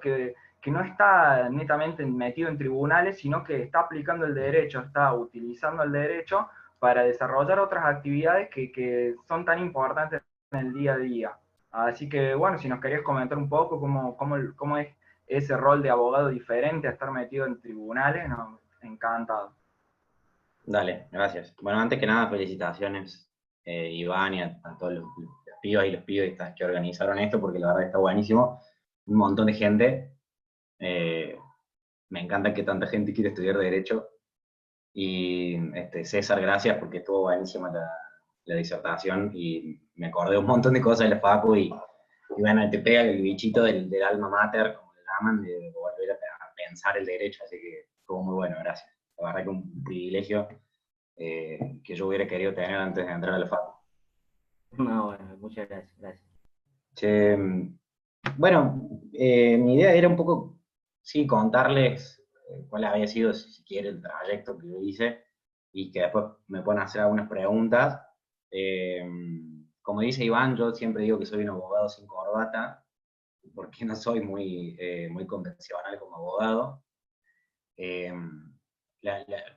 que no está netamente metido en tribunales, sino que está aplicando el derecho, está utilizando el derecho para desarrollar otras actividades que son tan importantes en el día a día. Así que, bueno, si nos querías comentar un poco cómo es ese rol de abogado diferente a estar metido en tribunales, no, encantado. Dale, gracias. Bueno, antes que nada, felicitaciones, Iván, y a todos los pibas y los pibes que organizaron esto, porque la verdad está buenísimo. Un montón de gente. eh, Me encanta que tanta gente quiera estudiar Derecho. Y César, gracias, porque estuvo buenísima la disertación y me acordé un montón de cosas de la Facu y bueno, te pega el bichito del alma mater, como le llaman, de volver a pensar el derecho, así que estuvo muy bueno, gracias. La verdad que un privilegio que yo hubiera querido tener antes de entrar a la Facu. No, bueno, muchas gracias, gracias. Che, bueno, mi idea era un poco, sí, contarles cuál había sido, si quiere, el trayecto que yo hice y que después me puedan hacer algunas preguntas. Eh, Como dice Iván, yo siempre digo que soy un abogado sin corbata, porque no soy muy convencional como abogado. Eh,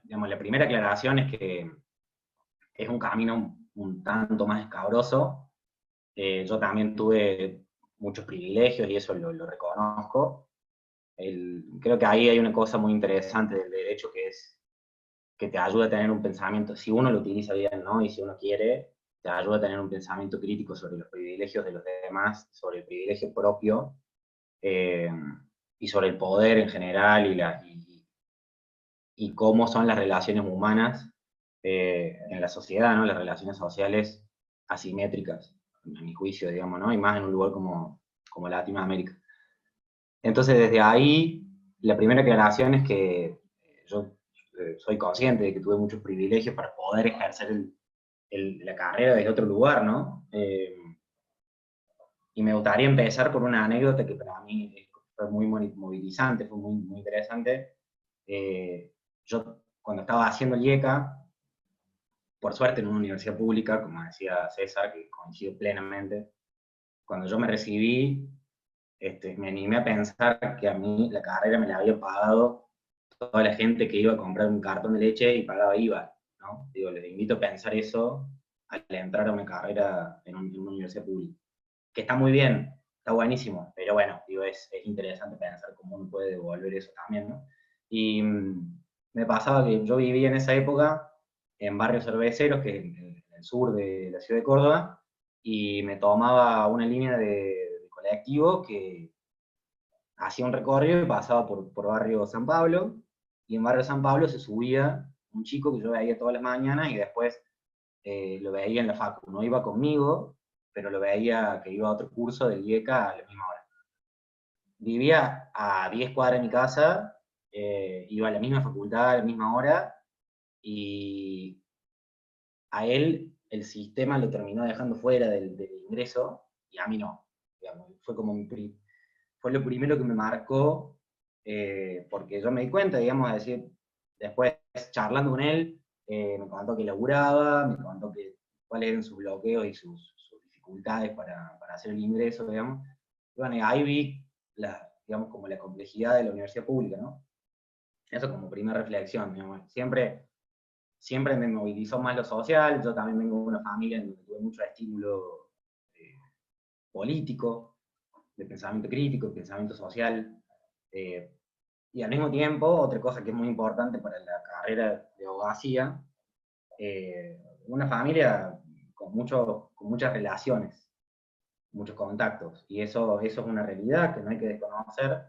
digamos, la primera aclaración es que es un camino un tanto más escabroso. Yo también tuve muchos privilegios y eso lo reconozco. Creo que ahí hay una cosa muy interesante del derecho que es que te ayuda a tener un pensamiento, si uno lo utiliza bien, ¿no? Y si uno quiere, te ayuda a tener un pensamiento crítico sobre los privilegios de los demás, sobre el privilegio propio, eh, y sobre el poder en general y cómo son las relaciones humanas en la sociedad, ¿no? Las relaciones sociales asimétricas, a mi juicio, digamos, ¿no? Y más en un lugar como Latinoamérica. Entonces, desde ahí, la primera aclaración es que yo soy consciente de que tuve muchos privilegios para poder ejercer la carrera desde otro lugar, ¿no? Y me gustaría empezar por una anécdota que para mí fue muy movilizante, fue muy interesante. Yo, cuando estaba haciendo el IECA, por suerte en una universidad pública, como decía César, que coincido plenamente, cuando yo me recibí, me animé a pensar que a mí la carrera me la había pagado toda la gente que iba a comprar un cartón de leche y pagaba IVA, ¿no? Digo, les invito a pensar eso al entrar a una carrera en una universidad pública, que está muy bien, está buenísimo, pero bueno, digo, es interesante pensar cómo uno puede devolver eso también, ¿no? Y me pasaba que yo vivía en esa época en barrios cerveceros, que es en el sur de la ciudad de Córdoba, y me tomaba una línea de colectivo que hacía un recorrido y pasaba por barrio San Pablo, y en barrio San Pablo se subía un chico que yo veía todas las mañanas y después lo veía en la facu. No iba conmigo, pero lo veía que iba a otro curso del IECA a la misma hora. Vivía a 10 cuadras de mi casa, iba a la misma facultad a la misma hora, y a él el sistema lo terminó dejando fuera del ingreso, y a mí no. Digamos, fue como fue lo primero que me marcó, porque yo me di cuenta, digamos, de decir, después charlando con él, me contó que laburaba, me contó cuáles eran sus bloqueos y sus dificultades para hacer el ingreso, digamos. Y bueno, y ahí vi, digamos, como la complejidad de la universidad pública, ¿no? Eso como primera reflexión, digamos. Siempre me movilizó más lo social, yo también vengo de una familia en donde tuve mucho estímulo político, de pensamiento crítico, de pensamiento social, eh, y al mismo tiempo, otra cosa que es muy importante para la carrera de abogacía, una familia con muchas relaciones, muchos contactos, y eso es una realidad que no hay que desconocer,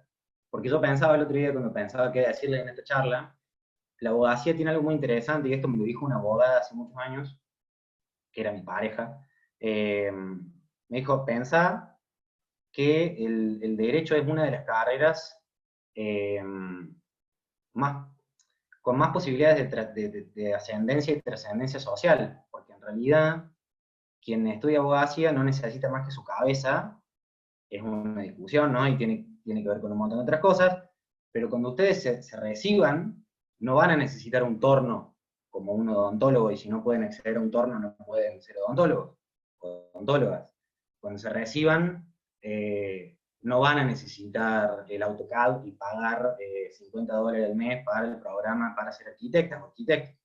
porque yo pensaba el otro día, cuando pensaba qué decirle en esta charla, la abogacía tiene algo muy interesante, y esto me lo dijo una abogada hace muchos años, que era mi pareja, me dijo, pensá que el derecho es una de las carreras eh, más, con más posibilidades de ascendencia y trascendencia social, porque en realidad quien estudia abogacía no necesita más que su cabeza, es una discusión, ¿no? Y tiene que ver con un montón de otras cosas, pero cuando ustedes se reciban, no van a necesitar un torno como un odontólogo, y si no pueden acceder a un torno, no pueden ser odontólogos o odontólogas. Cuando se reciban, no van a necesitar el AutoCAD y pagar $50 al mes para el programa para ser arquitectas o arquitectos.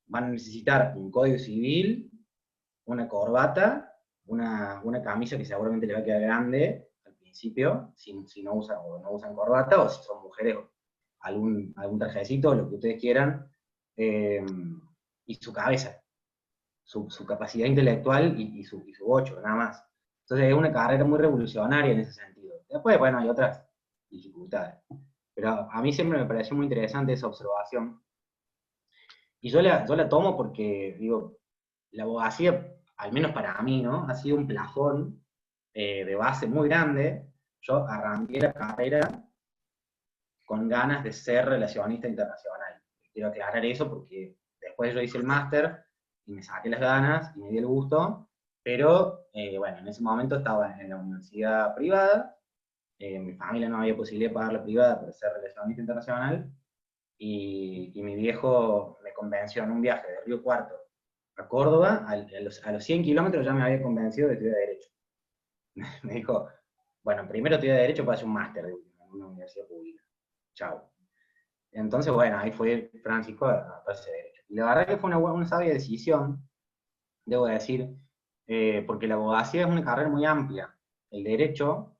Van a necesitar un código civil, una corbata, una camisa que seguramente le va a quedar grande al principio, si no usan, o no usan corbata, o si son mujeres, algún trajecito, lo que ustedes quieran, y su cabeza, su capacidad intelectual y su bocho, nada más. Entonces es una carrera muy revolucionaria en ese sentido. Después, bueno, hay otras dificultades. Pero a mí siempre me pareció muy interesante esa observación. Y yo la tomo porque, digo, la abogacía, al menos para mí, ¿no? Ha sido un plafón de base muy grande. Yo arranqué la carrera con ganas de ser relacionista internacional. Quiero aclarar eso porque después yo hice el máster y me saqué las ganas y me di el gusto, pero bueno, en ese momento estaba en la universidad privada, mi familia no había posibilidad de pagar la privada para ser relacionista internacional, y mi viejo me convenció en un viaje de Río Cuarto a Córdoba, a los 100 kilómetros ya me había convencido de estudiar Derecho. Me dijo, bueno, primero estudia Derecho para hacer un máster en una universidad pública. Chao. Entonces, bueno, ahí fue Francisco a hacer Derecho. Y la verdad que fue una sabia decisión, debo decir, porque la abogacía es una carrera muy amplia. El Derecho,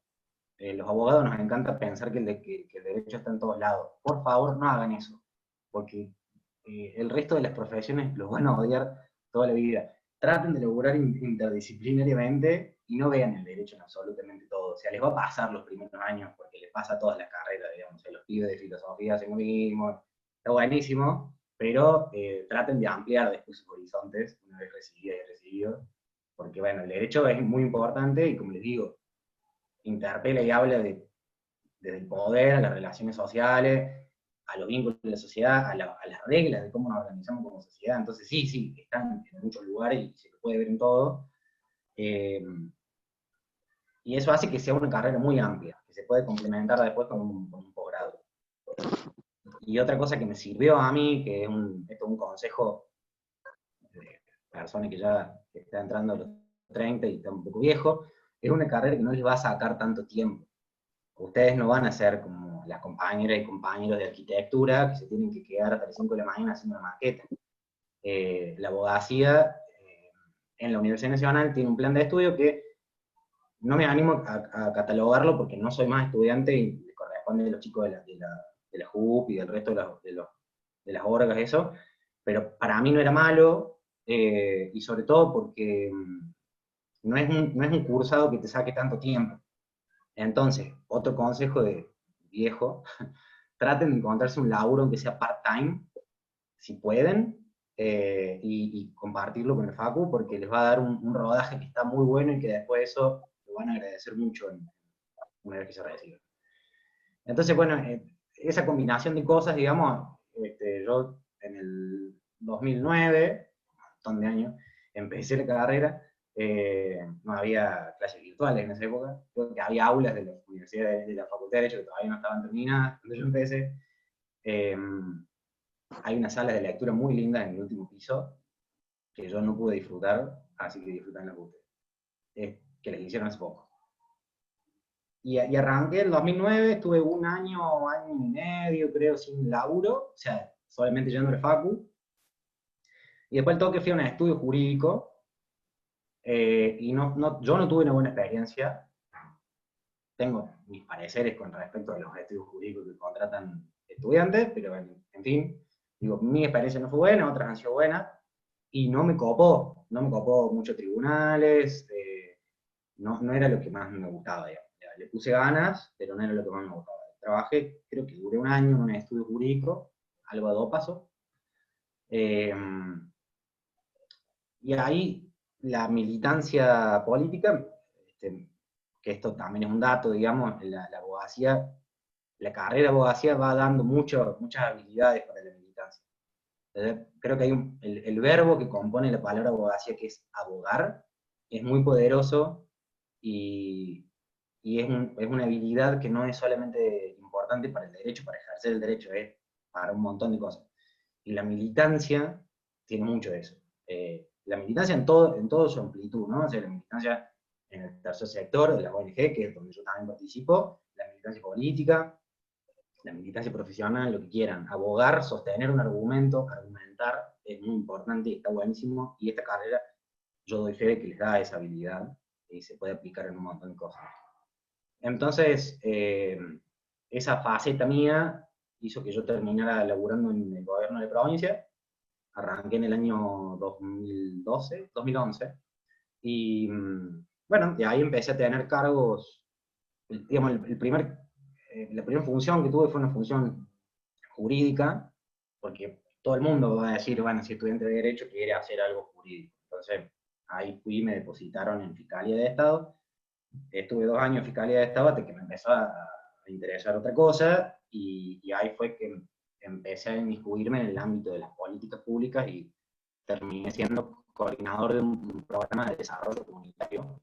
los abogados nos encanta pensar que el Derecho está en todos lados. Por favor, no hagan eso, porque el resto de las profesiones los van a odiar toda la vida. Traten de laburar interdisciplinariamente y no vean el derecho en absolutamente todo. O sea, les va a pasar los primeros años, porque les pasa a todas las carreras, digamos. O sea, los pibes de filosofía hacen lo mismo, está buenísimo, pero traten de ampliar después sus horizontes una vez recibido, porque bueno, el derecho es muy importante y como les digo, interpela y habla desde el poder, a las relaciones sociales, a los vínculos de la sociedad, a las reglas de cómo nos organizamos como sociedad. Entonces sí, están en muchos lugares y se lo puede ver en todo. Y eso hace que sea una carrera muy amplia, que se puede complementar después con un posgrado. Y otra cosa que me sirvió a mí, que esto es un consejo de persona que ya está entrando a los 30 y está un poco viejo, es una carrera que no les va a sacar tanto tiempo. Ustedes no van a ser como las compañeras y compañeros de arquitectura que se tienen que quedar hasta las 5 de la mañana haciendo una maqueta. La abogacía en la Universidad Nacional tiene un plan de estudio que no me animo a catalogarlo porque no soy más estudiante y le corresponde a los chicos de la JUP y del resto de las orgas, eso, pero para mí no era malo, y sobre todo porque no es un cursado que te saque tanto tiempo. Entonces, otro consejo de viejo, traten de encontrarse un laburo aunque sea part-time, si pueden, y compartirlo con el Facu, porque les va a dar un rodaje que está muy bueno y que después de eso lo van a agradecer mucho una vez que se reciban. Entonces, bueno, esa combinación de cosas, digamos, yo en el 2009, un montón de años, empecé la carrera. No había clases virtuales en esa época, creo que había aulas de las universidades, de la Facultad de Derecho que todavía no estaban terminadas cuando yo empecé. Hay una sala de lectura muy linda en el último piso que yo no pude disfrutar, así que disfrutanla ustedes, que les hicieron hace poco. Y arranqué en 2009, estuve un año y medio, creo, sin laburo, o sea, solamente yendo al Facu. Y después el toque fui a un estudio jurídico, y yo no tuve una buena experiencia. Tengo mis pareceres con respecto a los estudios jurídicos que contratan estudiantes, pero en fin, digo, mi experiencia no fue buena, otras han sido buenas, y no me copó mucho tribunales, no era lo que más me gustaba, digamos. Le puse ganas, pero no era lo que más me gustaba. Trabajé, creo que duré un año en un estudio jurídico, algo a dos pasos, y ahí la militancia política, que esto también es un dato, digamos, la abogacía, la carrera de abogacía va dando muchas habilidades para la militancia. Entonces, creo que hay el verbo que compone la palabra abogacía, que es abogar, es muy poderoso y es una habilidad que no es solamente importante para el derecho, para ejercer el derecho, es para un montón de cosas. Y la militancia tiene mucho de eso. La militancia en todo su amplitud, ¿no? O sea, la militancia en el tercer sector de la ONG, que es donde yo también participo, la militancia política, la militancia profesional, lo que quieran. Abogar, sostener un argumento, argumentar, es muy importante y está buenísimo, y esta carrera yo doy fe de que les da esa habilidad y se puede aplicar en un montón de cosas. Entonces, esa faceta mía hizo que yo terminara laburando en el gobierno de la provincia. Arranqué en el año 2011, y bueno, de ahí empecé a tener cargos, digamos, la primera función que tuve fue una función jurídica, porque todo el mundo va a decir, bueno, si estudiante de Derecho quiere hacer algo jurídico. Entonces, ahí fui y me depositaron en Fiscalía de Estado. Estuve 2 años en Fiscalía de Estado hasta que me empezó a interesar otra cosa, y ahí fue que empecé a inmiscuirme en el ámbito de las políticas públicas y terminé siendo coordinador de un programa de desarrollo comunitario.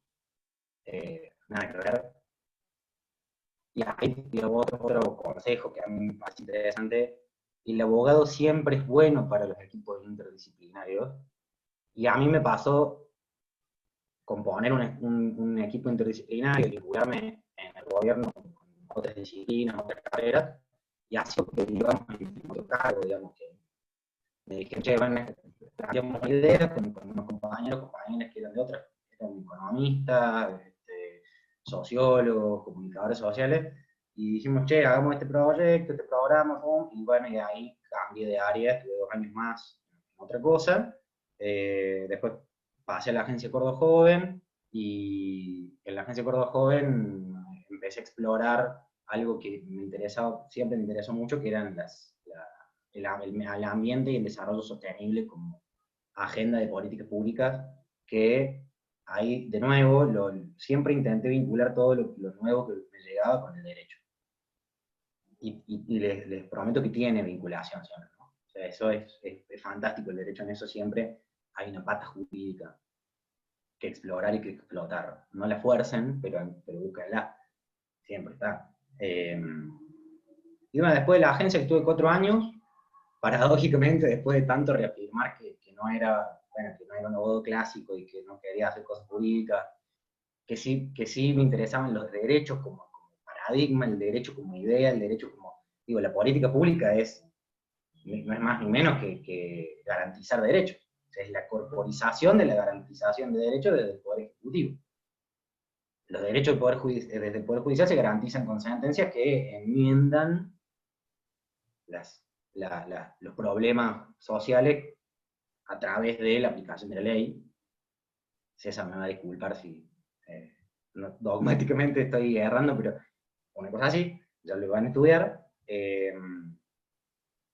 Nada que ver. Y ahí, digamos, otro consejo que a mí me parece interesante: el abogado siempre es bueno para los equipos interdisciplinarios, y a mí me pasó componer un equipo interdisciplinario y vincularme en el gobierno con otras disciplinas, otras carreras, y así que, digamos, en otro cargo, digamos, que me dijeron, che, bueno, cambiamos ideas con unos compañeras que eran de otras, eran economistas, sociólogos, comunicadores sociales, y dijimos, che, hagamos este proyecto, este programa, y bueno, y ahí cambié de área, estuve 2 años más en otra cosa. Después pasé a la agencia Córdoba Joven, y en la agencia Córdoba Joven empecé a explorar algo que me interesaba, siempre me interesó mucho, que eran el ambiente y el desarrollo sostenible como agenda de políticas públicas, que ahí, de nuevo, siempre intenté vincular todo lo nuevo que me llegaba con el derecho. Y les prometo que tiene vinculación siempre, ¿no? O sea, eso es fantástico, el derecho en eso siempre hay una pata jurídica que explorar y que explotar. No la fuercen, pero búsquenla. Siempre está. Y bueno, después de la agencia que tuve 4 años, paradójicamente, después de tanto reafirmar que no era, bueno, que no era un abogado clásico y que no quería hacer cosas jurídicas, que sí me interesaban los derechos como paradigma, el derecho como idea, el derecho como, digo, la política pública no es más ni menos que garantizar derechos. O sea, es la corporización de la garantización de derechos desde el Poder Ejecutivo. Los derechos desde el Poder Judicial se garantizan con sentencias que enmiendan los problemas sociales a través de la aplicación de la ley. César me va a disculpar si dogmáticamente estoy errando, pero una cosa así, ya lo van a estudiar.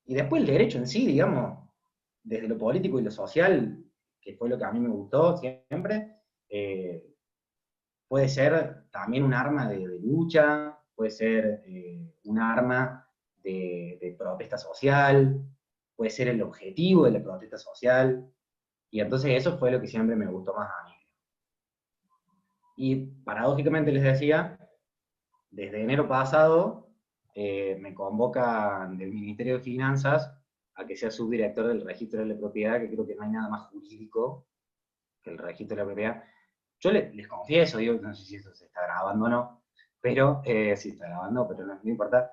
Y después el derecho en sí, digamos, desde lo político y lo social, que fue lo que a mí me gustó siempre, puede ser también un arma de lucha, puede ser un arma de protesta social, puede ser el objetivo de la protesta social, y entonces eso fue lo que siempre me gustó más a mí. Y paradójicamente les decía, desde enero pasado me convocan del Ministerio de Finanzas a que sea subdirector del registro de la propiedad, que creo que no hay nada más jurídico que el registro de la propiedad. Yo les confieso, digo, no sé si esto se está grabando o no, pero sí está grabando, pero no importa.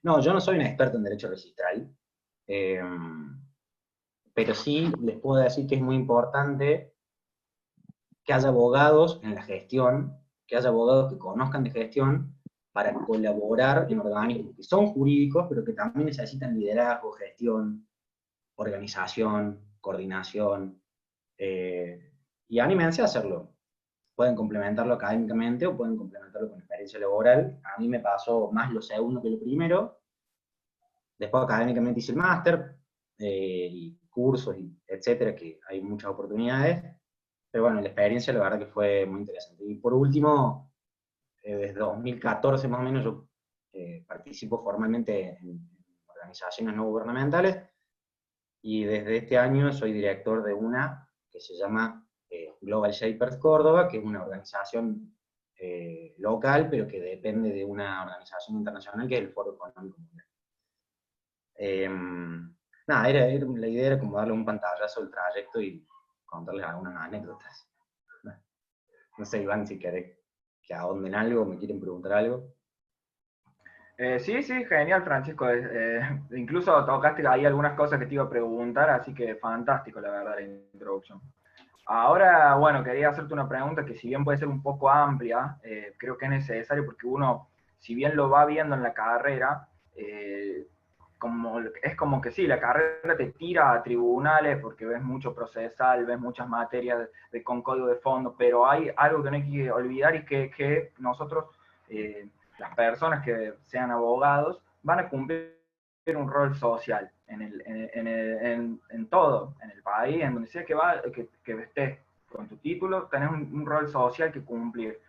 No, yo no soy un experto en derecho registral, eh, pero sí les puedo decir que es muy importante que haya abogados en la gestión, que haya abogados que conozcan de gestión para colaborar en organismos que son jurídicos, pero que también necesitan liderazgo, gestión, organización, coordinación, y anímense a hacerlo. Pueden complementarlo académicamente o pueden complementarlo con experiencia laboral. A mí me pasó más lo segundo que lo primero. Después académicamente hice el máster, y cursos, etcétera, que hay muchas oportunidades. Pero bueno, la experiencia la verdad que fue muy interesante. Y por último, desde 2014 más o menos yo participo formalmente en organizaciones no gubernamentales, y desde este año soy director de una que se llama Global Shapers Córdoba, que es una organización local, pero que depende de una organización internacional que es el Foro Económico Mundial. Nada, la idea era como darle un pantallazo al trayecto y contarles algunas anécdotas. No sé, Iván, si querés que ahonden algo, me quieren preguntar algo. Sí, sí, genial, Francisco. Incluso tocaste ahí algunas cosas que te iba a preguntar, así que fantástico, la verdad, la introducción. Ahora, bueno, quería hacerte una pregunta que si bien puede ser un poco amplia, creo que es necesario porque uno, si bien lo va viendo en la carrera, es como que sí, la carrera te tira a tribunales porque ves mucho procesal, ves muchas materias con código de fondo, pero hay algo que no hay que olvidar y que nosotros, las personas que sean abogados, van a cumplir un rol social en todo, en el país, en donde sea que estés con tu título, tenés un rol social que cumplir.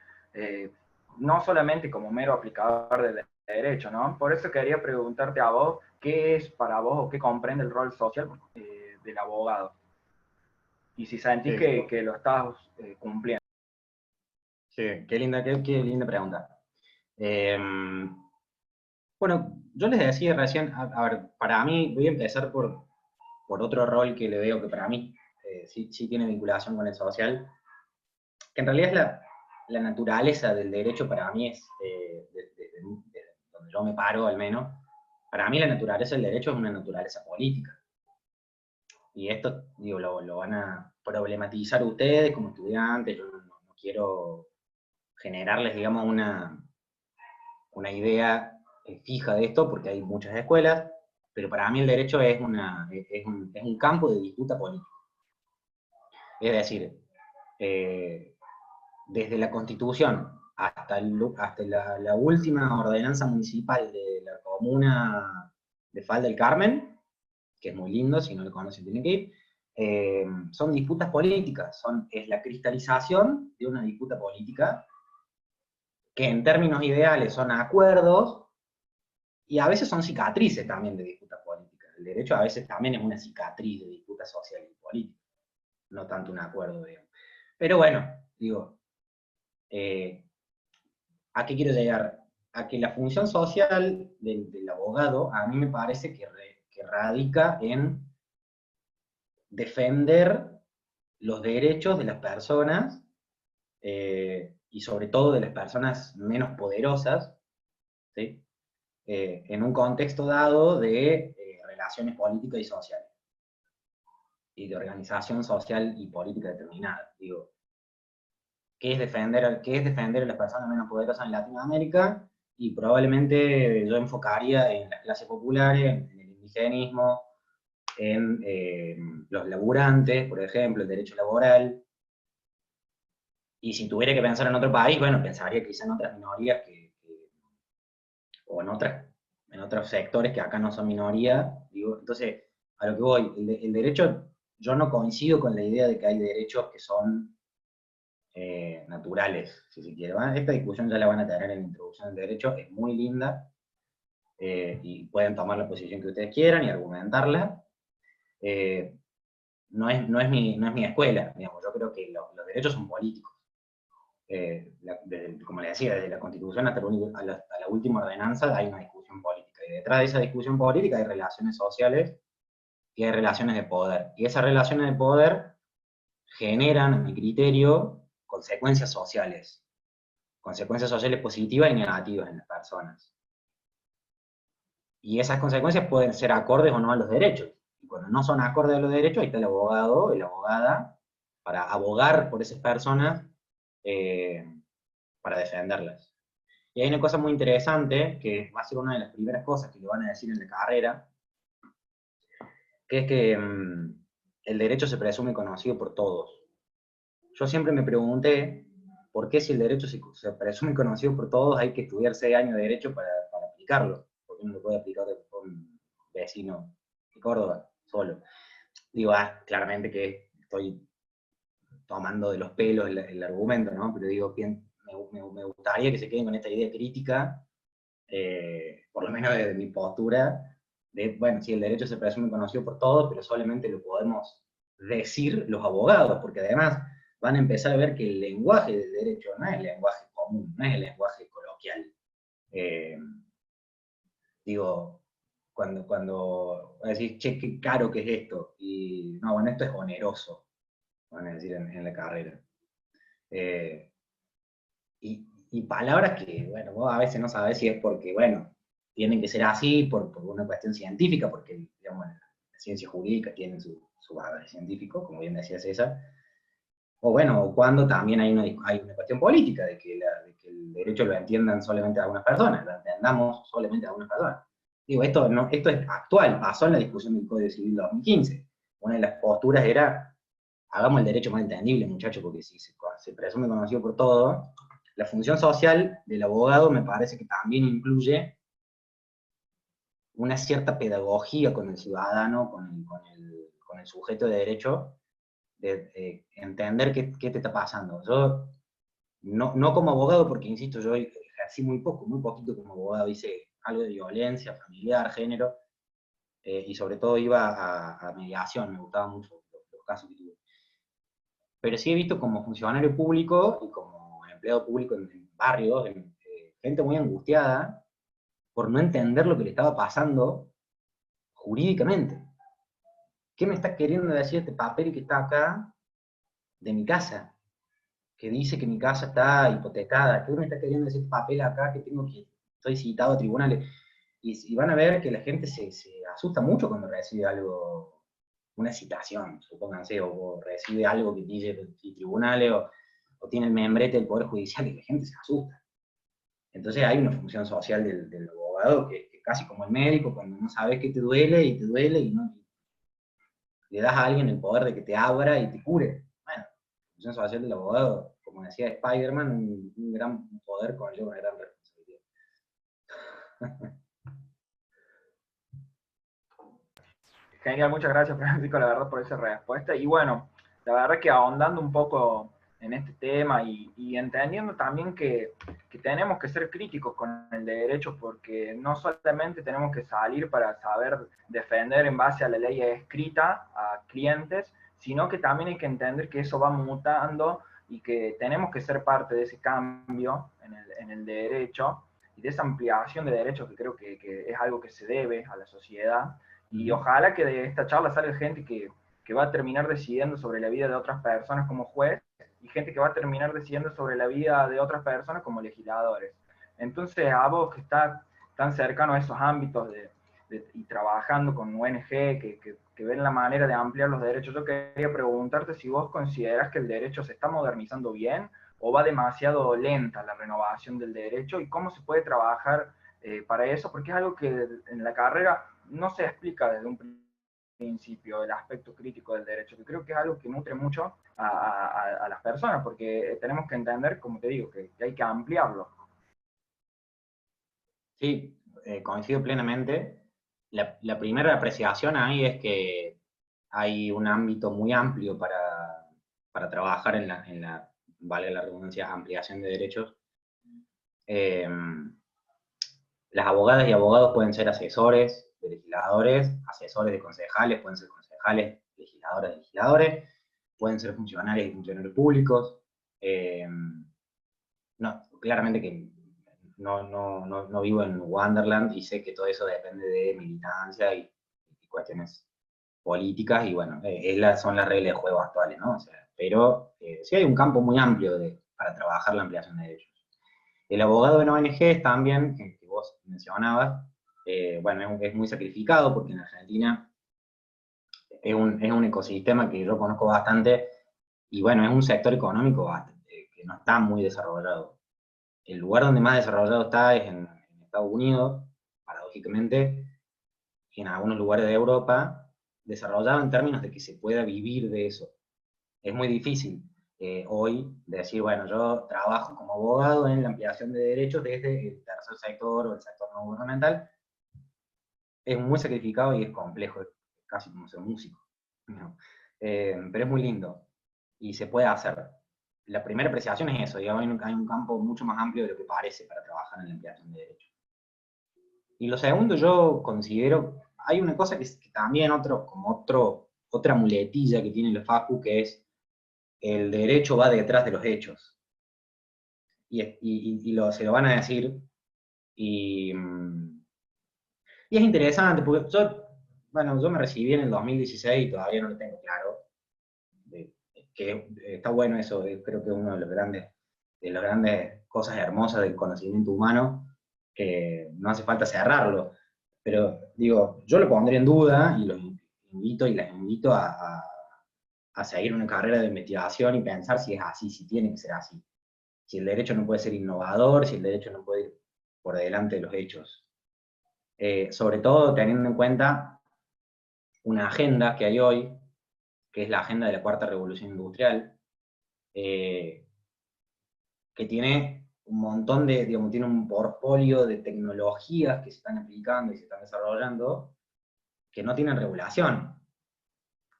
No solamente como mero aplicador del derecho, ¿no? Por eso quería preguntarte a vos, ¿qué es para vos o qué comprende el rol social del abogado? Y si sentís Sí, que lo estás cumpliendo. sí, qué linda pregunta. Bueno, yo les decía recién, a ver, para mí, voy a empezar por otro rol que le veo que para mí sí tiene vinculación con el social, que en realidad es la naturaleza del derecho para mí es, de donde yo me paro al menos, para mí la naturaleza del derecho es una naturaleza política. Y esto, digo, lo van a problematizar ustedes como estudiantes, yo no quiero generarles, digamos, una idea fija de esto, porque hay muchas escuelas, pero para mí el derecho es un campo de disputa política. Es decir, desde la Constitución hasta la última ordenanza municipal de la comuna de Fal del Carmen, que es muy lindo, si no lo conocen tienen que ir, son disputas políticas, es la cristalización de una disputa política que en términos ideales son acuerdos y a veces son cicatrices también de disputas políticas. El derecho a veces también es una cicatriz de disputa social y política, no tanto un acuerdo, digamos. Pero bueno, digo, ¿a qué quiero llegar? A que la función social del abogado a mí me parece que radica en defender los derechos de las personas y sobre todo de las personas menos poderosas, ¿sí? En un contexto dado de relaciones políticas y sociales y de organización social y política determinada. Digo, qué es defender a las personas menos poderosas en Latinoamérica? Y probablemente yo enfocaría en las clases populares, en el indigenismo, en los laburantes, por ejemplo, el derecho laboral. Y si tuviera que pensar en otro país, bueno, pensaría quizá en otras minorías o en otros sectores que acá no son minoría. Digo, entonces, a lo que voy, el derecho, yo no coincido con la idea de que hay derechos que son naturales, si se quiere. Esta discusión ya la van a tener en la introducción del derecho, es muy linda, y pueden tomar la posición que ustedes quieran y argumentarla. No es mi escuela, digamos, yo creo que los derechos son políticos. Como les decía, desde la Constitución hasta la última ordenanza hay una discusión política, y detrás de esa discusión política hay relaciones sociales y hay relaciones de poder. Y esas relaciones de poder generan, a mi criterio, consecuencias sociales positivas y negativas en las personas. Y esas consecuencias pueden ser acordes o no a los derechos. Y cuando no son acordes a los derechos, ahí está el abogado y la abogada para abogar por esas personas, eh, para defenderlas. Y hay una cosa muy interesante, que va a ser una de las primeras cosas que le van a decir en la carrera, que es que el derecho se presume conocido por todos. Yo siempre me pregunté, ¿por qué si el derecho se presume conocido por todos hay que estudiar 6 años de derecho para aplicarlo? ¿Por qué no lo puede aplicar un vecino de Córdoba solo? Digo, claramente que estoy tomando de los pelos el argumento, ¿no? Pero digo, me gustaría que se queden con esta idea crítica, por lo menos desde mi postura, de, bueno, sí, el derecho se presume conocido por todos, pero solamente lo podemos decir los abogados, porque además van a empezar a ver que el lenguaje del derecho no es el lenguaje común, no es el lenguaje coloquial. Eh, digo, cuando decís, che, qué caro que es esto, y no, bueno, esto es oneroso, van a decir en la carrera. y palabras que, bueno, vos a veces no sabés si es porque, bueno, tienen que ser así por una cuestión científica, porque, digamos, la ciencia jurídica tiene su valor científico, como bien decía César, o bueno, o cuando también hay una cuestión política, de que el derecho lo entiendan solamente algunas personas, lo entendamos solamente algunas personas. Digo, esto es actual, pasó en la discusión del Código Civil 2015. Una de las posturas era, hagamos el derecho más entendible, muchachos, porque si se presume conocido por todo, la función social del abogado me parece que también incluye una cierta pedagogía con el ciudadano, con el sujeto de derecho, de entender qué te está pasando. Yo, no como abogado, porque insisto, yo ejercí muy poquito como abogado, hice algo de violencia familiar, género, y sobre todo iba a mediación, me gustaban mucho los casos que tuve. Pero sí he visto como funcionario público y como empleado público en barrios, gente muy angustiada por no entender lo que le estaba pasando jurídicamente. ¿Qué me está queriendo decir este papel que está acá de mi casa? Que dice que mi casa está hipotecada. ¿Qué me está queriendo decir este papel acá estoy citado a tribunales? Y van a ver que la gente se asusta mucho cuando recibe algo, una citación, supónganse, o recibe algo que dice tribunales, o tiene el membrete del Poder Judicial, y la gente se asusta. Entonces hay una función social del abogado que casi como el médico, cuando no sabes que te duele, y no, le das a alguien el poder de que te abra y te cure. Bueno, la función social del abogado, como decía Spider-Man, un gran poder conlleva una gran responsabilidad. Genial, muchas gracias Francisco, la verdad, por esa respuesta. Y bueno, la verdad que ahondando un poco en este tema y entendiendo también que tenemos que ser críticos con el derecho, porque no solamente tenemos que salir para saber defender en base a la ley escrita a clientes, sino que también hay que entender que eso va mutando y que tenemos que ser parte de ese cambio en el derecho y de esa ampliación de derechos que creo que es algo que se debe a la sociedad. Y ojalá que de esta charla salga gente que va a terminar decidiendo sobre la vida de otras personas como juez y gente que va a terminar decidiendo sobre la vida de otras personas como legisladores. Entonces, a vos que estás tan cercano a esos ámbitos y trabajando con ONG que ven la manera de ampliar los derechos, yo quería preguntarte si vos consideras que el derecho se está modernizando bien o va demasiado lenta la renovación del derecho y cómo se puede trabajar para eso, porque es algo que en la carrera no se explica desde un principio el aspecto crítico del derecho, que creo que es algo que nutre mucho a las personas, porque tenemos que entender, como te digo, que hay que ampliarlo. Sí, coincido plenamente. La primera apreciación ahí es que hay un ámbito muy amplio para trabajar vale la redundancia, ampliación de derechos. Eh, las abogadas y abogados pueden ser asesores de legisladores, asesores de concejales, pueden ser concejales, legisladoras de legisladores, pueden ser funcionarios y funcionarios públicos. No, claramente que no vivo en Wonderland y sé que todo eso depende de militancia y cuestiones políticas y bueno, son las reglas de juego actuales, ¿no? O sea, pero sí hay un campo muy amplio para trabajar la ampliación de derechos. El abogado en ONGs también, que vos mencionabas, bueno, es muy sacrificado porque en Argentina es un ecosistema que yo conozco bastante y bueno, es un sector económico que no está muy desarrollado. El lugar donde más desarrollado está es en Estados Unidos, paradójicamente, y en algunos lugares de Europa, desarrollado en términos de que se pueda vivir de eso. Es muy difícil hoy decir, bueno, yo trabajo como abogado en la ampliación de derechos desde el tercer sector o el sector no gubernamental. Es muy sacrificado y es complejo, es casi como ser músico, ¿no? Pero es muy lindo y se puede hacer. La primera apreciación es eso, digamos, hay un campo mucho más amplio de lo que parece para trabajar en la ampliación de derechos. Y lo segundo, yo considero, hay una cosa que también otra muletilla que tiene el FACU, que es el derecho va detrás de los hechos. Se lo van a decir, y, y es interesante, porque yo me recibí en el 2016 y todavía no lo tengo claro, que está bueno eso, creo que es uno de los grandes de las grandes cosas hermosas del conocimiento humano, que no hace falta cerrarlo. Pero digo, yo lo pondría en duda y los invito y las invito a seguir una carrera de investigación y pensar si es así, si tiene que ser así. Si el derecho no puede ser innovador, si el derecho no puede ir por delante de los hechos. Sobre todo teniendo en cuenta una agenda que hay hoy, que es la agenda de la cuarta revolución industrial, que tiene un montón de, digamos, tiene un portfolio de tecnologías que se están aplicando y se están desarrollando que no tienen regulación.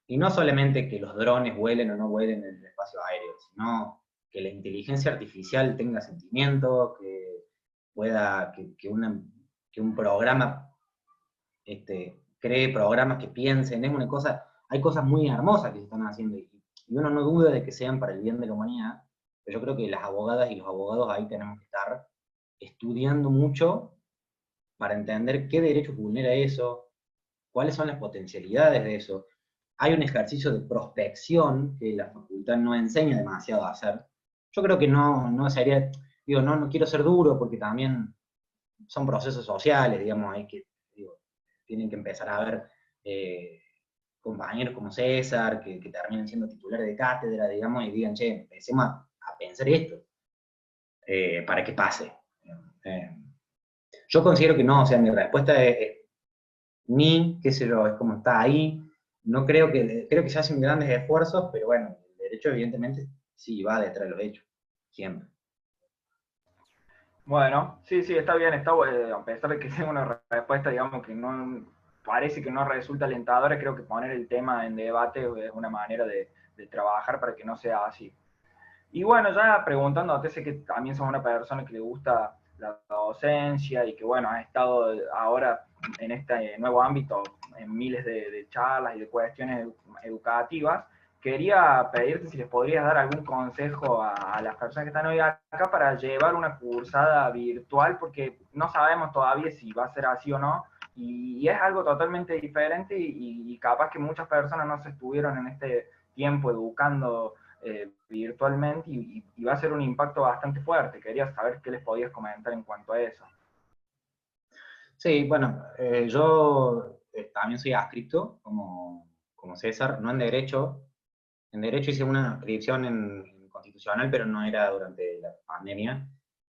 Y no solamente que los drones vuelen o no vuelen en el espacio aéreo, sino que la inteligencia artificial tenga sentimiento, que pueda, que un programa cree programas que piensen, es una cosa, hay cosas muy hermosas que se están haciendo y uno no duda de que sean para el bien de la humanidad, pero yo creo que las abogadas y los abogados ahí tenemos que estar estudiando mucho para entender qué derechos vulnera eso, cuáles son las potencialidades de eso. Hay un ejercicio de prospección que la facultad no enseña demasiado a hacer. Yo creo que no sería, digo, no quiero ser duro porque también son procesos sociales, digamos, hay que, digo, tienen que empezar a ver compañeros como César, que terminen siendo titulares de cátedra, digamos, y digan, che, empecemos a pensar esto, para que pase. Eh, yo considero que no, o sea, mi respuesta es ni, qué sé yo, es como está ahí. No creo que se hacen grandes esfuerzos, pero bueno, el derecho evidentemente sí va detrás de los hechos, siempre. Bueno, sí, sí, está bien, está bueno, a pesar de que sea una respuesta, digamos, que no parece que no resulta alentadora, creo que poner el tema en debate es una manera de trabajar para que no sea así. Y bueno, ya preguntándote, sé que también sos una persona que le gusta la docencia y que bueno, has estado ahora en este nuevo ámbito en miles de charlas y de cuestiones educativas. Quería pedirte si les podrías dar algún consejo a las personas que están hoy acá para llevar una cursada virtual, porque no sabemos todavía si va a ser así o no, y es algo totalmente diferente y capaz que muchas personas no se estuvieron en este tiempo educando virtualmente y va a ser un impacto bastante fuerte. Quería saber qué les podías comentar en cuanto a eso. Sí, bueno, yo también soy adscripto, como César, no en derecho. En derecho hice una inscripción en constitucional, pero no era durante la pandemia.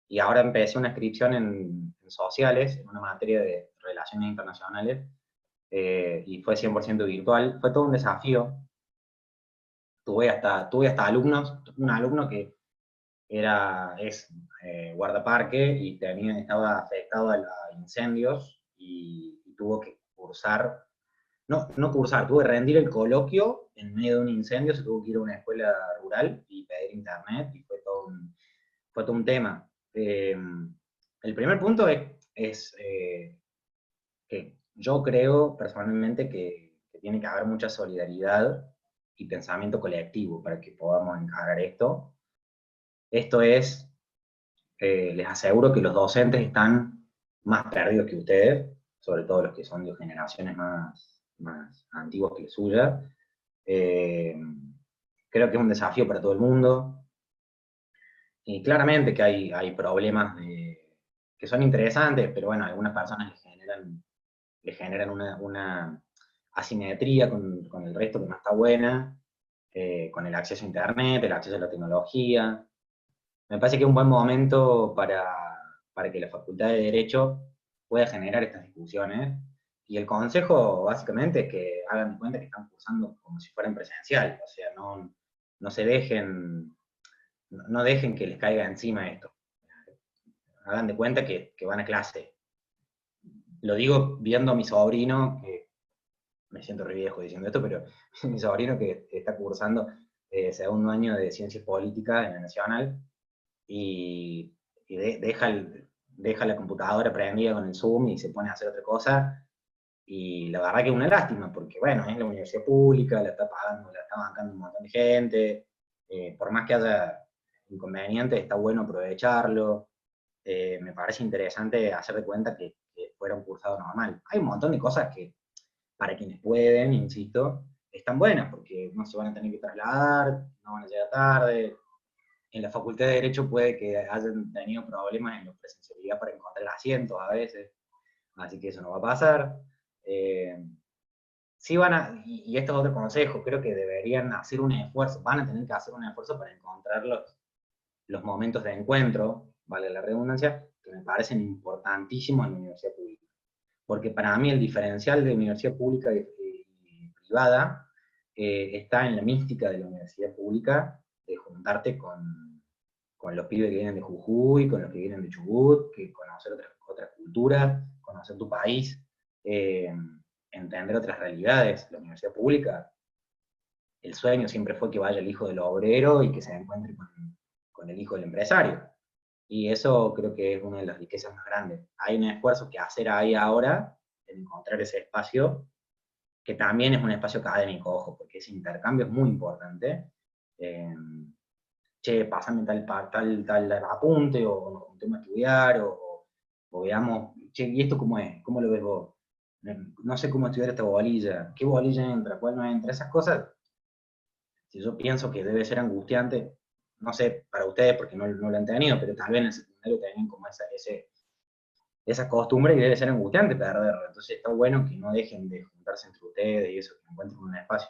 Y ahora empecé una inscripción en sociales, en una materia de relaciones internacionales, y fue 100% virtual. Fue todo un desafío. Tuve hasta alumnos, un alumno que es guardaparque y estaba afectado a incendios y tuvo que cursar, no cursar, tuvo que rendir el coloquio en medio de un incendio, se tuvo que ir a una escuela rural y pedir internet y fue todo un tema. El primer punto es que yo creo personalmente que tiene que haber mucha solidaridad y pensamiento colectivo para que podamos encarar esto. Esto es, les aseguro que los docentes están más perdidos que ustedes, sobre todo los que son de generaciones más antiguas que la suya. Eh, Creo que es un desafío para todo el mundo. Y claramente que hay problemas que son interesantes, pero bueno, a algunas personas le generan una asimetría con el resto que no está buena, con el acceso a Internet, el acceso a la tecnología. Me parece que es un buen momento para que la Facultad de Derecho pueda generar estas discusiones. Y el consejo, básicamente, es que hagan de cuenta que están cursando como si fueran presencial. O sea, no se dejen, no dejen que les caiga encima esto. Hagan de cuenta que van a clase. Lo digo viendo a mi sobrino, que me siento re viejo diciendo esto, pero mi sobrino que está cursando segundo año de Ciencias Políticas en la Nacional, y, deja la computadora prendida con el Zoom y se pone a hacer otra cosa. Y la verdad que es una lástima, porque bueno, es la universidad pública, la está pagando, la está bancando un montón de gente. Por más que haya inconvenientes, está bueno aprovecharlo. Me parece interesante hacer de cuenta que fuera un cursado normal. Hay un montón de cosas que, para quienes pueden, insisto, están buenas, porque no se van a tener que trasladar, no van a llegar tarde, en la Facultad de Derecho puede que hayan tenido problemas en la presencialidad para encontrar asientos a veces, así que eso no va a pasar. Sí y esto es otro consejo, creo que deberían hacer un esfuerzo, van a tener que hacer un esfuerzo para encontrar los momentos de encuentro, vale la redundancia, que me parecen importantísimos en la universidad pública. Porque para mí el diferencial de universidad pública y privada está en la mística de la universidad pública, de juntarte con los pibes que vienen de Jujuy, con los que vienen de Chubut, que conocer otras culturas, conocer tu país, entender otras realidades. La universidad pública, el sueño siempre fue que vaya el hijo del obrero y que se encuentre con el hijo del empresario. Y eso creo que es una de las riquezas más grandes. Hay un esfuerzo que hacer ahí ahora, en encontrar ese espacio, que también es un espacio académico, ojo, porque ese intercambio es muy importante. Che, pasame tal apunte, o nos juntemos a estudiar, o veamos, che, ¿y esto cómo es? ¿Cómo lo ves vos? No sé cómo estudiar esta bolilla, ¿qué bolilla entra? ¿Cuál no entra? Esas cosas, si yo pienso que debe ser angustiante, no sé, para ustedes, porque no lo han tenido, pero tal vez en el secundario tienen como esa costumbre y debe ser angustiante perderlo. Entonces está bueno que no dejen de juntarse entre ustedes y eso, que encuentren un espacio.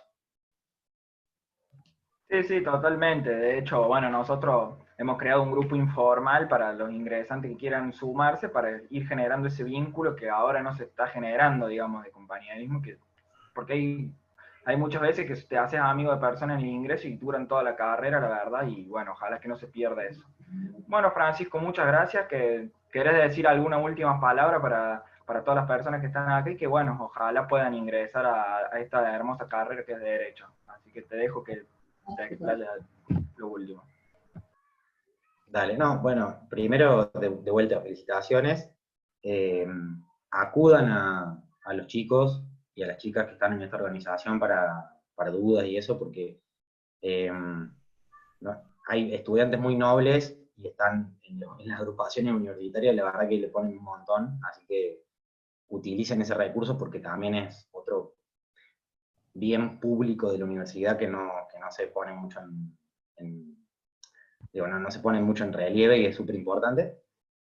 Sí, sí, totalmente. De hecho, bueno, nosotros hemos creado un grupo informal para los ingresantes que quieran sumarse para ir generando ese vínculo que ahora no se está generando, digamos, de compañerismo, porque hay muchas veces que te haces amigo de personas en el ingreso y duran toda la carrera, la verdad, y bueno, ojalá que no se pierda eso. Bueno, Francisco, muchas gracias. ¿Querés decir alguna última palabra para todas las personas que están aquí? Que bueno, ojalá puedan ingresar a esta hermosa carrera que es de Derecho. Así que te dejo que te explaya lo último. Dale, no, bueno, primero de vuelta, felicitaciones. Acudan a los chicos y a las chicas que están en esta organización para dudas y eso, porque ¿no? Hay estudiantes muy nobles y están en las agrupaciones universitarias, la verdad que le ponen un montón, así que utilicen ese recurso porque también es otro bien público de la universidad que no se pone mucho digo, no se pone mucho en relieve y es súper importante.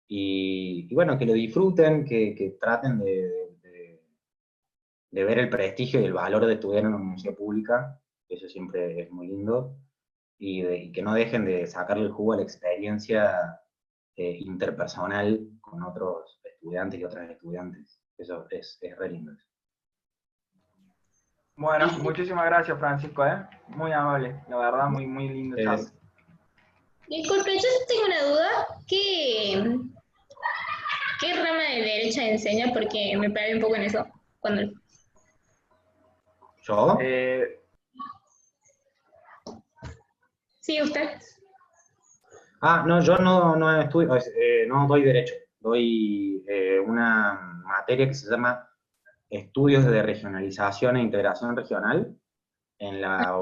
Y bueno, que lo disfruten, que traten de ver el prestigio y el valor de estudiar en una universidad pública, que eso siempre es muy lindo, y que no dejen de sacarle el jugo a la experiencia interpersonal con otros estudiantes y otras estudiantes. Eso es re lindo. Bueno, muchísimas gracias, Francisco, ¿eh? Muy amable, la verdad, muy, muy lindo charla. Disculpe, yo tengo una duda. ¿Qué rama de derecho enseña? Porque me perdí un poco en eso. ¿Yo? Sí, usted. No, yo no estudio, no doy derecho. Doy una materia que se llama Estudios de Regionalización e Integración Regional en la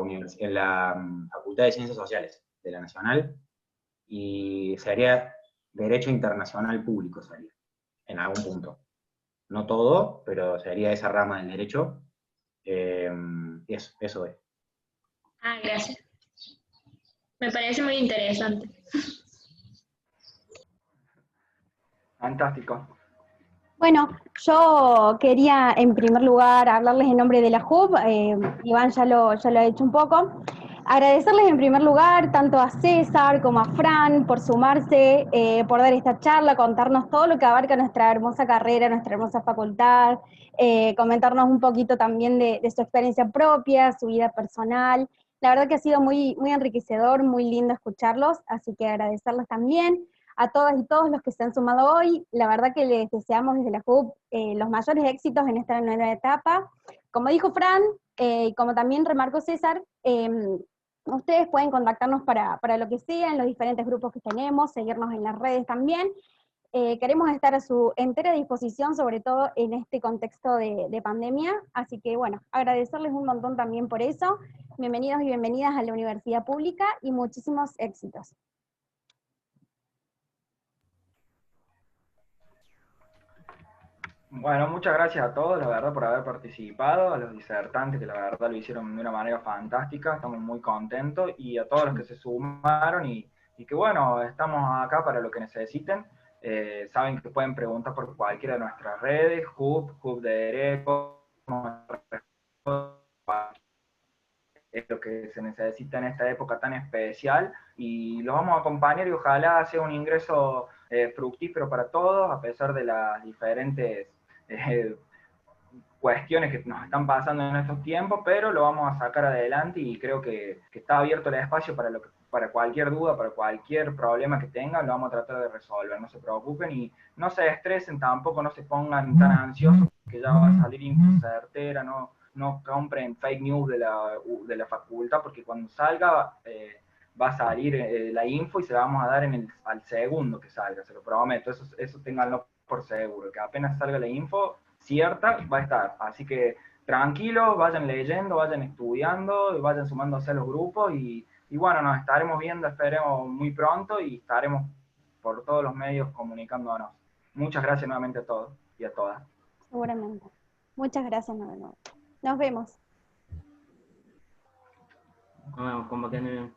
Facultad de Ciencias Sociales de la Nacional, y sería Derecho Internacional Público, sería, en algún punto. No todo, pero sería esa rama del derecho. Eso es. Gracias. Me parece muy interesante. Fantástico. Bueno, yo quería en primer lugar hablarles en nombre de la JUB, Iván ya lo ha hecho un poco. Agradecerles en primer lugar tanto a César como a Fran por sumarse, por dar esta charla, contarnos todo lo que abarca nuestra hermosa carrera, nuestra hermosa facultad, comentarnos un poquito también de su experiencia propia, su vida personal. La verdad que ha sido muy, muy enriquecedor, muy lindo escucharlos, así que agradecerles también a todas y todos los que se han sumado hoy. La verdad que les deseamos desde la JUB los mayores éxitos en esta nueva etapa. Como dijo Fran, y como también remarcó César, ustedes pueden contactarnos para lo que sea en los diferentes grupos que tenemos, seguirnos en las redes también. Queremos estar a su entera disposición, sobre todo en este contexto de pandemia, así que bueno, agradecerles un montón también por eso. Bienvenidos y bienvenidas a la Universidad Pública y muchísimos éxitos. Bueno, muchas gracias a todos, la verdad, por haber participado, a los disertantes que la verdad lo hicieron de una manera fantástica, estamos muy contentos, y a todos los que se sumaron y y que bueno, estamos acá para lo que necesiten. Saben que pueden preguntar por cualquiera de nuestras redes, Hub de Derecho, es lo que se necesita en esta época tan especial, y los vamos a acompañar y ojalá sea un ingreso fructífero para todos, a pesar de las diferentes cuestiones que nos están pasando en estos tiempos, pero lo vamos a sacar adelante y creo que está abierto el espacio para cualquier duda, para cualquier problema que tengan, lo vamos a tratar de resolver, no se preocupen y no se estresen tampoco, no se pongan tan ansiosos que ya va a salir info certera, no compren fake news de la facultad, porque cuando salga va a salir la info y se la vamos a dar al segundo que salga, se lo prometo, eso ténganlo por seguro, que apenas salga la info cierta va a estar, así que tranquilos, vayan leyendo, vayan estudiando, vayan sumándose a los grupos y bueno, nos estaremos viendo, esperemos muy pronto y estaremos por todos los medios comunicándonos. Muchas gracias nuevamente a todos y a todas. Seguramente. Muchas gracias, de nuevo. Nos vemos. Nos vemos, como que